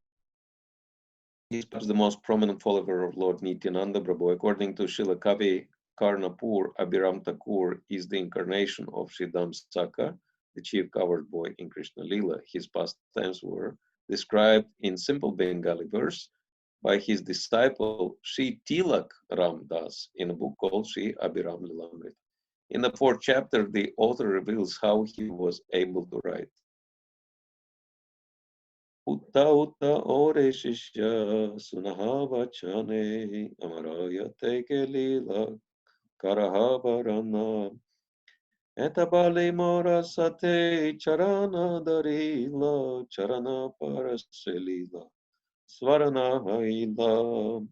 is perhaps the most prominent follower of Lord Nityananda Prabhu. According to Srila Kavi Karnapur, Abhiram Thakur is the incarnation of Sridham Saka, the chief coward boy in Krishna Lila. His pastimes were described in simple Bengali verse by his disciple Sri Tilak Ram Das in a book called Sri Abhiram Lilamrita. In the 4th chapter, the author reveals how he was able to write. Utta utta ore shishya sunaha vachane amaraya teke lila karaha varana etabale mora sate charana darila charana paraselila svarana haila.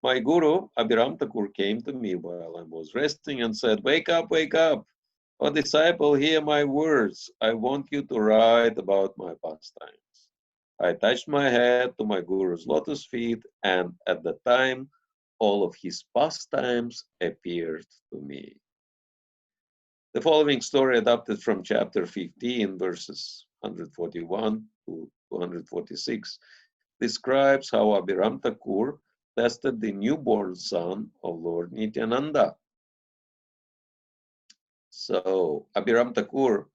My guru Abhiram Thakur came to me while I was resting and said, wake up, O disciple, hear my words. I want you to write about my pastimes. I touched my head to my guru's lotus feet, and at the time, all of his pastimes appeared to me. The following story, adapted from chapter 15, verses 141 to 246, describes how Abhiram Thakur tested the newborn son of Lord Nityananda. So, Abhiram Thakur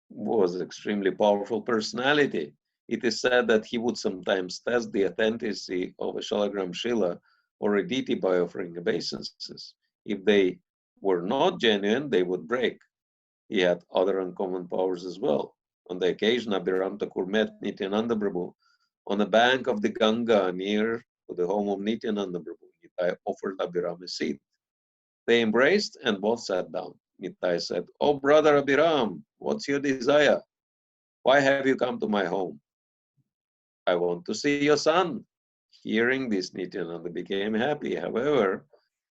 was an extremely powerful personality. It is said that he would sometimes test the authenticity of a Shalagram Shila or a deity by offering obeisances. If they were not genuine, they would break. He had other uncommon powers as well. On the occasion, Abhiram Thakur met Nityananda Prabhu on the bank of the Ganga near to the home of Nityananda Prabhu. Nitai offered Abhiram a seat. They embraced and both sat down. Nitai said, "Oh, brother Abhiram, what's your desire? Why have you come to my home?" "I want to see your son." Hearing this, Nityananda became happy. However,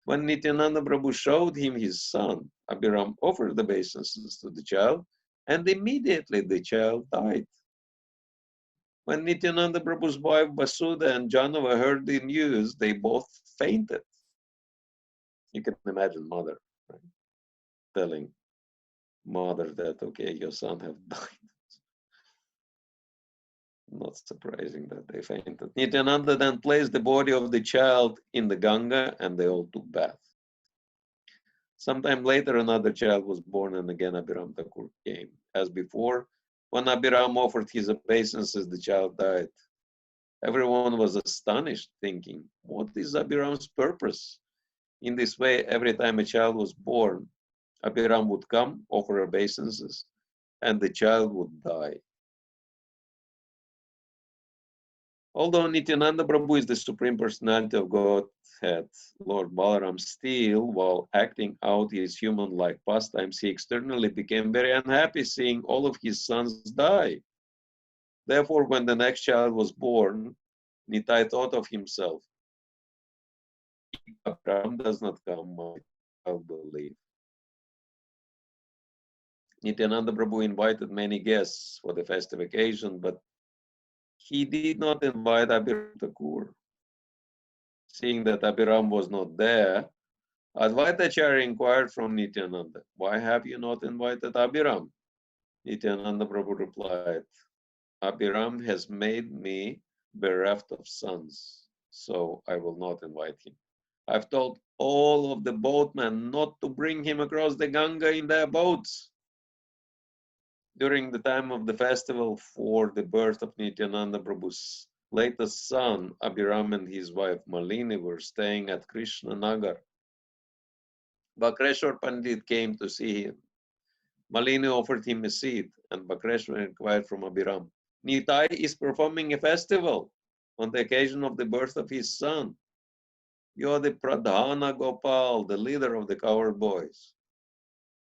when Nityananda Prabhu showed him his son, Abhiram offered the obeisances to the child, and immediately the child died. When Nityananda Prabhu's wife Vasudha and Janava heard the news, they both fainted. You can imagine mother, right, telling mother that, okay, your son have died. Not surprising that they fainted. Nityananda then placed the body of the child in the Ganga and they all took bath. Sometime later, another child was born and again Abhiram Thakur came. As before, when Abhiram offered his obeisances, the child died. Everyone was astonished, thinking, what is Abhiram's purpose? In this way, every time a child was born, Abhiram would come, offer obeisances, and the child would die. Although Nityananda Prabhu is the Supreme Personality of God, had Lord Balaram still, while acting out his human-like pastimes, he externally became very unhappy seeing all of his sons die. Therefore, when the next child was born, Nitai thought of himself, if Abraham does not come, my child will live. Nityananda Prabhu invited many guests for the festive occasion, but he did not invite Abhiram Thakur. Seeing that Abhiram was not there, Advaitacharya inquired from Nityananda, why have you not invited Abhiram? Nityananda Prabhu replied, Abhiram has made me bereft of sons, so I will not invite him. I've told all of the boatmen not to bring him across the Ganga in their boats. During the time of the festival for the birth of Nityananda Prabhu's latest son, Abhiram and his wife Malini were staying at Krishna Nagar. Bakreshwar Pandit came to see him. Malini offered him a seat, and Bakreshwar inquired from Abhiram, Nitai is performing a festival on the occasion of the birth of his son. You are the Pradhana Gopal, the leader of the cowherd boys.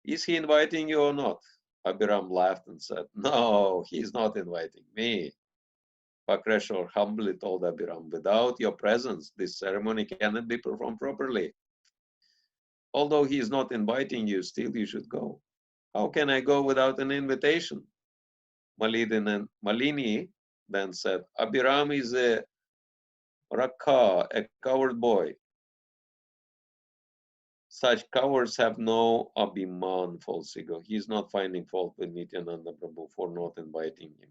Is he inviting you or not? Abhiram laughed and said, no, he is not inviting me. Bakreshwar humbly told Abhiram, without your presence, this ceremony cannot be performed properly. Although he is not inviting you, still you should go. How can I go without an invitation? Malini then said, Abhiram is a rakha, a coward boy. Such cowards have no abhiman, false ego. He is not finding fault with Nityananda Prabhu for not inviting him.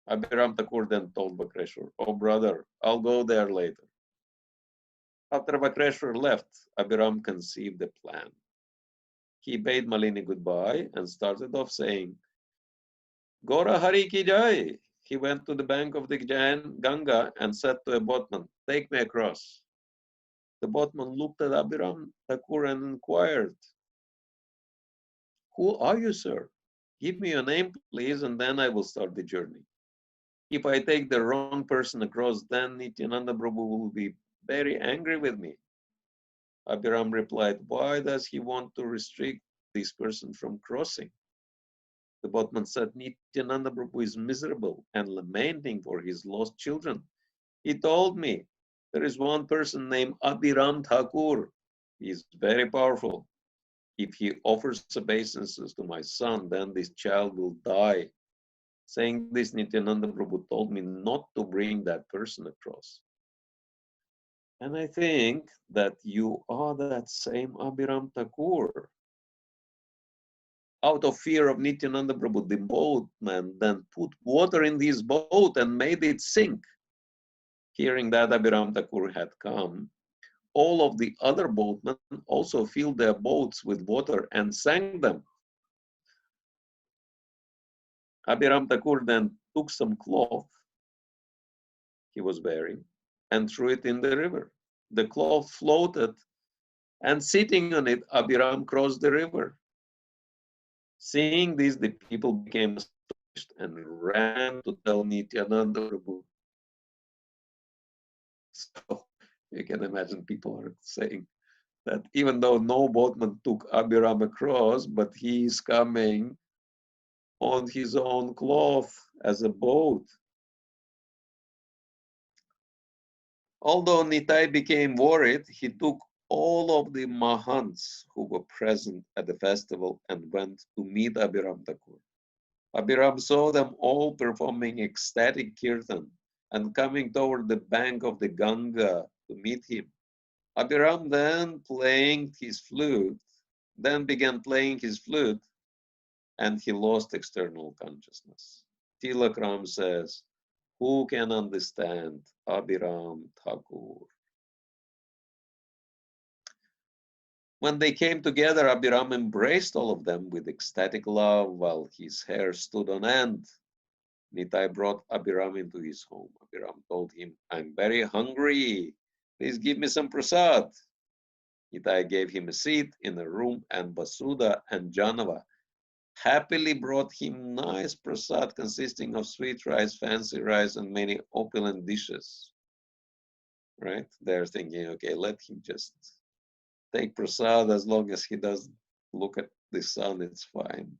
Abhiram Thakur then told Bakreshwar, oh brother, I'll go there later. After Bakreshwar left, Abhiram conceived a plan. He bade Malini goodbye and started off saying, Gora Hari ki jai. He went to the bank of the Ganga and said to a boatman, take me across. The boatman looked at Abhiram Thakur and inquired, who are you, sir? Give me your name, please, and then I will start the journey. If I take the wrong person across, then Nityananda Prabhu will be very angry with me. Abhiram replied, why does he want to restrict this person from crossing? The boatman said, Nityananda Prabhu is miserable and lamenting for his lost children. He told me there is one person named Abhiram Thakur. He is very powerful. If he offers obeisances to my son, then this child will die. Saying this, Nityananda Prabhu told me not to bring that person across. And I think that you are that same Abhiram Thakur. Out of fear of Nityananda Prabhu, the boatman then put water in his boat and made it sink. Hearing that Abhiram Thakur had come, all of the other boatmen also filled their boats with water and sank them. Abhiram Thakur then took some cloth he was wearing and threw it in the river. The cloth floated, and sitting on it, Abhiram crossed the river. Seeing this, the people became astonished and ran to tell Nityananda Prabhu. So you can imagine people are saying that even though no boatman took Abhiram across, but he is coming on his own cloth as a boat. Although Nitai became worried, he took all of the Mahants who were present at the festival and went to meet Abhiram Thakur. Abhiram saw them all performing ecstatic kirtan and coming toward the bank of the Ganga to meet him. Abhiram then began playing his flute, and he lost external consciousness. Tilak Ram says, who can understand Abhiram Thakur? When they came together, Abhiram embraced all of them with ecstatic love while his hair stood on end. Nitai brought Abhiram into his home. Abhiram told him, I'm very hungry. Please give me some prasad. Nitai gave him a seat in a room, and Vasudha and Janava happily brought him nice prasad consisting of sweet rice, fancy rice, and many opulent dishes. right? They're thinking, okay, let him just take prasad as long as he doesn't look at the sun, it's fine.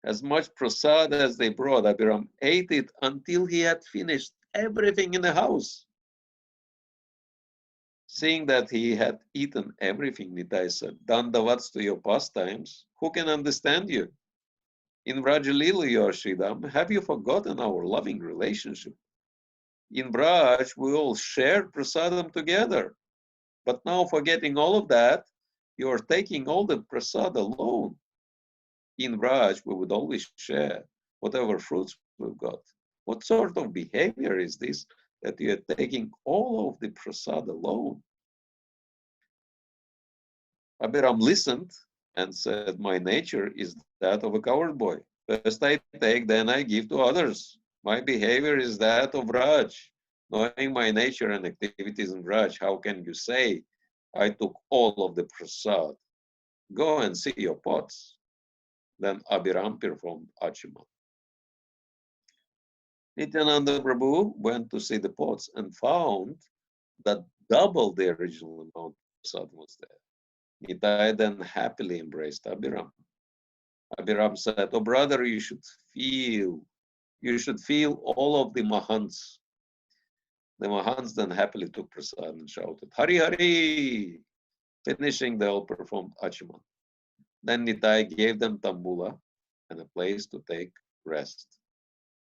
As much prasad as they brought, Abhiram ate it until he had finished everything in the house. Seeing that he had eaten everything, Nitai said, Dandavats to your pastimes, who can understand you? In Vrajalila, your Sridham, have you forgotten our loving relationship? In Braj, we all shared prasadam together. But now, forgetting all of that, you are taking all the prasad alone. In Braj, we would always share whatever fruits we've got. What sort of behavior is this that you are taking all of the prasad alone? Abhiram listened and said, my nature is that of a coward boy. First I take, then I give to others. My behavior is that of Raj. Knowing my nature and activities in Raj, how can you say I took all of the prasad? Go and see your pots. Then Abhiram performed Achaman. Nityananda Prabhu went to see the pots and found that double the original amount of prasad was there. Nitai then happily embraced Abhiram. Abhiram said, oh brother, you should feel all of the Mahants. The Mahants then happily took prasad and shouted, Hari Hari! Finishing, they all performed Achaman. Then Nitai gave them tambula and a place to take rest.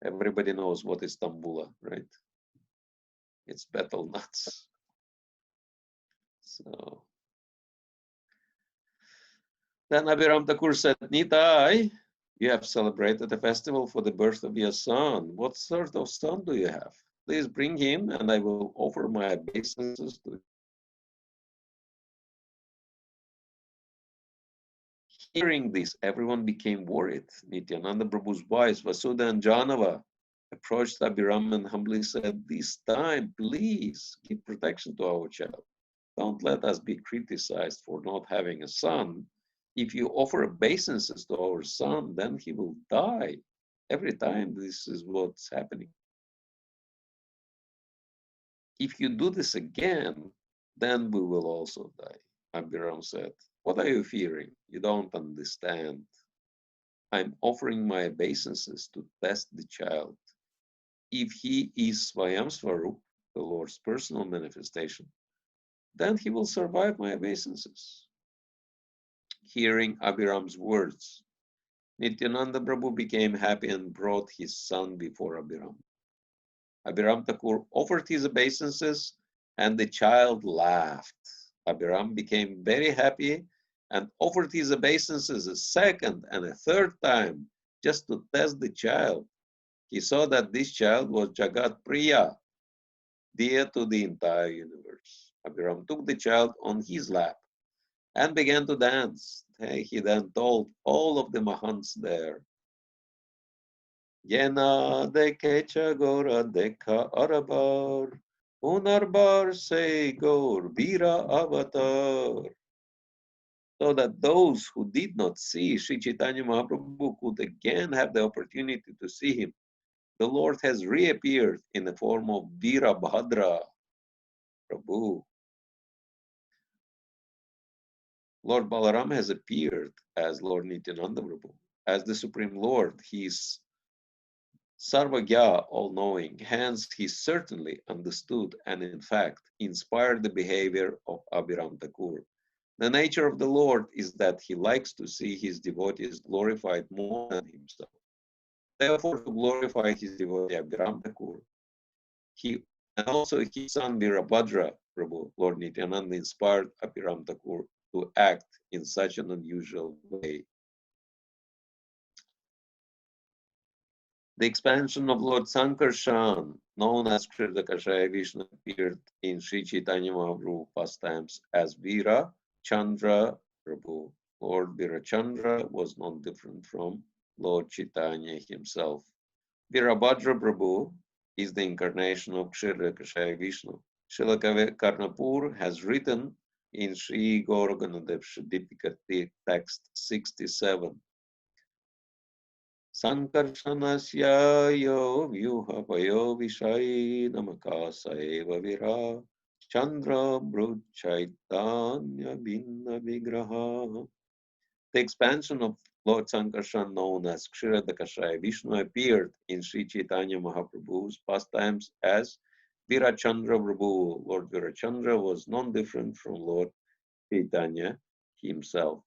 Everybody knows what is tambula, right? It's betel nuts. So then Abhiram Thakur said, Nitai, you have celebrated a festival for the birth of your son. What sort of son do you have? Please bring him and I will offer my obeisances to him. Hearing this, everyone became worried. Nityananda Prabhu's wives, Vasudha and Janava, approached Abhiram and humbly said, this time, please give protection to our child. Don't let us be criticized for not having a son. If you offer obeisances to our son, then he will die. Every time this is what's happening. If you do this again, then we will also die. Abhiram said, what are you fearing? You don't understand. I'm offering my obeisances to test the child. If he is Swayam Swarup, the Lord's personal manifestation, then he will survive my obeisances. Hearing Abhiram's words, Nityananda Prabhu became happy and brought his son before Abhiram. Abhiram Thakur offered his obeisances and the child laughed. Abhiram became very happy and offered his obeisances a second and a third time just to test the child. He saw that this child was Jagat Priya, dear to the entire universe. Abhiram took the child on his lap and began to dance. He then told all of the Mahants there, Yena dekecha gora dekha arabar, unarbar se gor vira avatar. So that those who did not see Sri Chaitanya Mahaprabhu could again have the opportunity to see him. The Lord has reappeared in the form of Virabhadra Prabhu. Lord Balaram has appeared as Lord Nityananda Prabhu. As the Supreme Lord, he is Sarvagya, all-knowing, hence he certainly understood and in fact inspired the behavior of Abhiram Thakur. The nature of the Lord is that he likes to see his devotees glorified more than himself. Therefore, to glorify his devotee Abhiram Thakur, and also his son Virabhadra Prabhu, Lord Nityananda inspired Abhiram Thakur to act in such an unusual way. The expansion of Lord Sankarshan, known as Krishna Kashaya Vishnu, appeared in Sri Chaitanya Mahaprabhu pastimes as Vira Chandra Prabhu. Lord Virachandra was not different from Lord Chaitanya himself. Virabhadra Prabhu is the incarnation of Kshira Kashaya Vishnu. Srila Karnapur has written in Sri Gaura Ganadeva Dipika text 67. Sankarshanasya yo vyuha payo vishai namakasa eva vira Chandra Chaitanya Binna Vigraha. The expansion of Lord Sankarshan, known as Kshiradakashaya Vishnu, appeared in Sri Chaitanya Mahaprabhu's pastimes as Virachandra Prabhu. Lord Virachandra was non-different from Lord Chaitanya himself.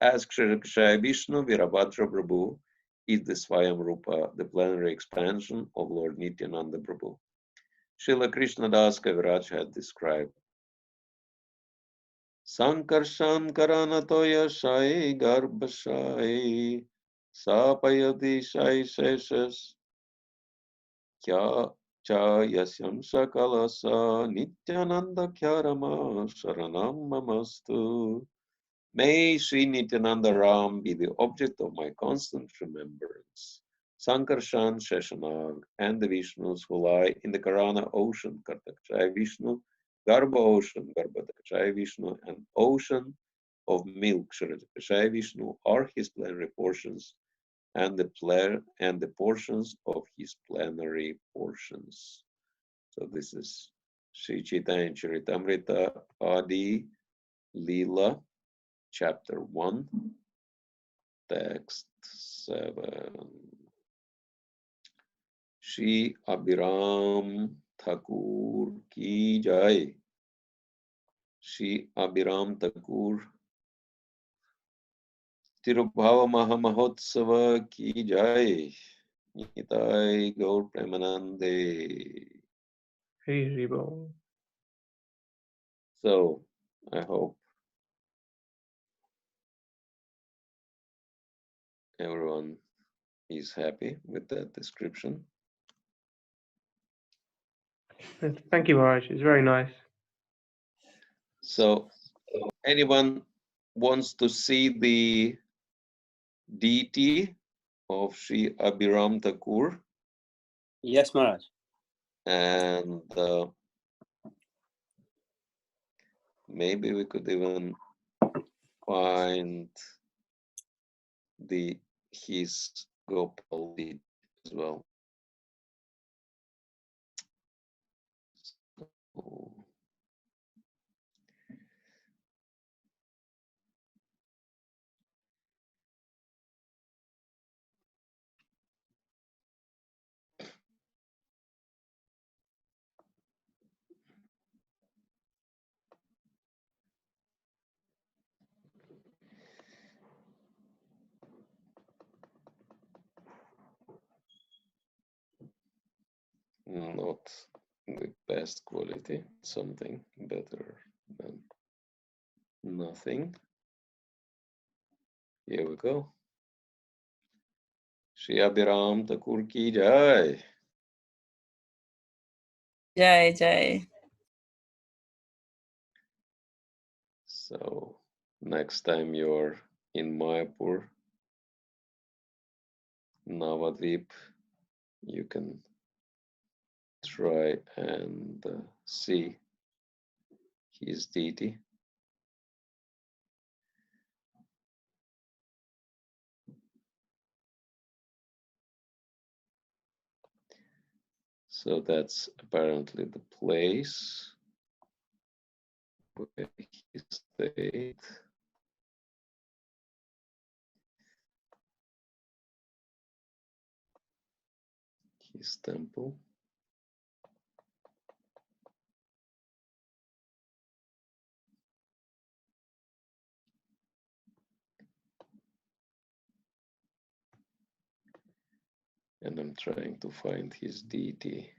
As Kshiradakashaya Vishnu, Virabhadra Prabhu is the Swayam Rupa, the plenary expansion of Lord Nityananda Prabhu. Srila Krishnadas Kaviraj had described Sankarshan Karanatoya Shai Garbhashai Sapayati Shai Sheshas Kya Cha Yasyam Sakalasa Nityananda Kyarama Sharanam Mamastu. May Sri Nityananda Ram be the object of my constant remembrance. Sankarshan, Sheshanag, and the Vishnus who lie in the Karana ocean, Kartakshaya Vishnu, Garbha ocean, Garbhadakshaya Vishnu, and ocean of milk, Sharadakshaya Vishnu, are his plenary portions, and the portions of his plenary portions. So this is Sri Chaitanya Charitamrita Adi Lila, Chapter 1, Text 7. Shri Abhiram Thakur ki jai. Shri Abhiram Thakur Tirubhava Mahamahotsava ki jai. Nitai Gaur Premanande. Hey, Ribo. So, I hope everyone is happy with that description. Thank you, Maharaj. It's very nice. So, anyone wants to see the deity of Sri Abhiram Thakur? Yes, Maharaj. And maybe we could even find his Gopal deity as well. So, not the best quality, something better than nothing. Here we go. Shri Abhiram Thakur ki jai. Jai Jai. So next time you're in Mayapur, Navadvip, you can try and see his deity. So that's apparently the place where he stayed. His temple. And I'm trying to find his deity.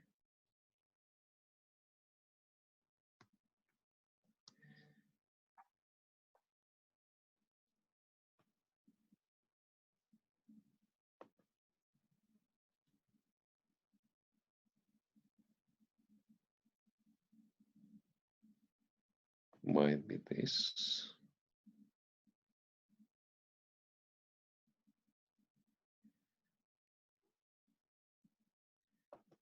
Might be this.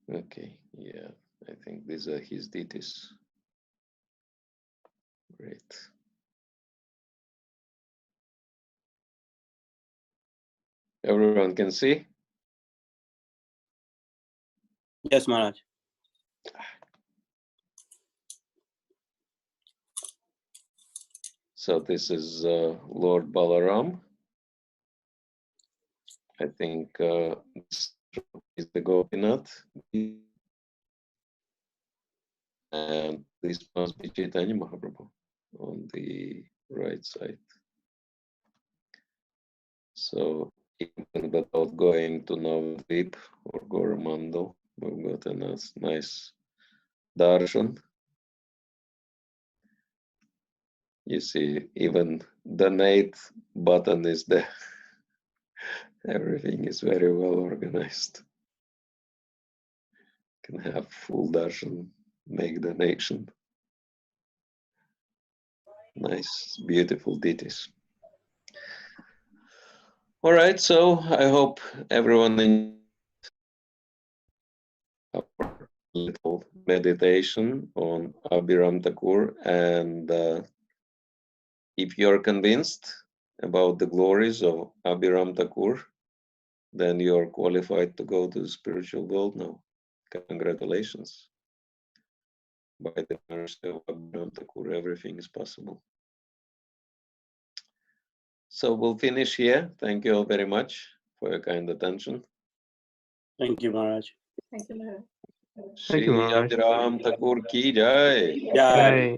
Okay, yeah, I think these are his deities. Great. Everyone can see? Yes, Maharaj. So this is Lord Balaram. I think this is the Gopinath. And this must be Chaitanya Mahaprabhu on the right side. So even without going to Navadvip or Goramandal, we've got a nice darshan. You see, even donate button is there. Everything is very well organized. Can have full darshan, make donation. Nice, beautiful deities. All right, so I hope everyone enjoyed our little meditation on Abhiram Thakur, and if you're convinced about the glories of Abhiram Thakur, then you're qualified to go to the spiritual world now. Congratulations. By the mercy of Abhiram Thakur, everything is possible. So we'll finish here. Thank you all very much for your kind attention. Thank you, Maharaj. Thank you, Maharaj. Thank you, Shri Maharaj. Abhiram Thakur ki jai. Jai. Jai.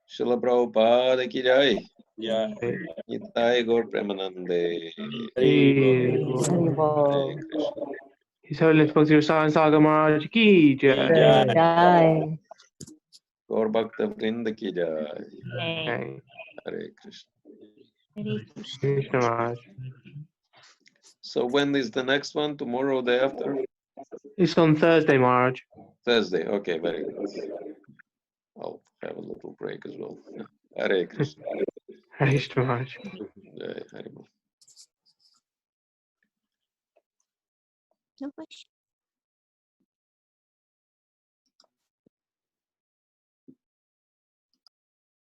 Srila Prabhupada ki jai. Jai. Nitai Gaur Premanande. Hari Bol. Hare Krishna. His Holiness Bhakti Rasayana Sagar Maharaj ki jai. Jai. Jai. Gaur Bhakta Vrinda ki jai. Jai. Hare Krishna. Hare Krishna. Krishna Maharaj. So when is the next one? Tomorrow or day after? It's on Thursday, Maharaj. Thursday. Okay, very good. I'll have a little break as well. Hare Krishna. Hare Krishna Maharaj. Jai Hare Bol. No question.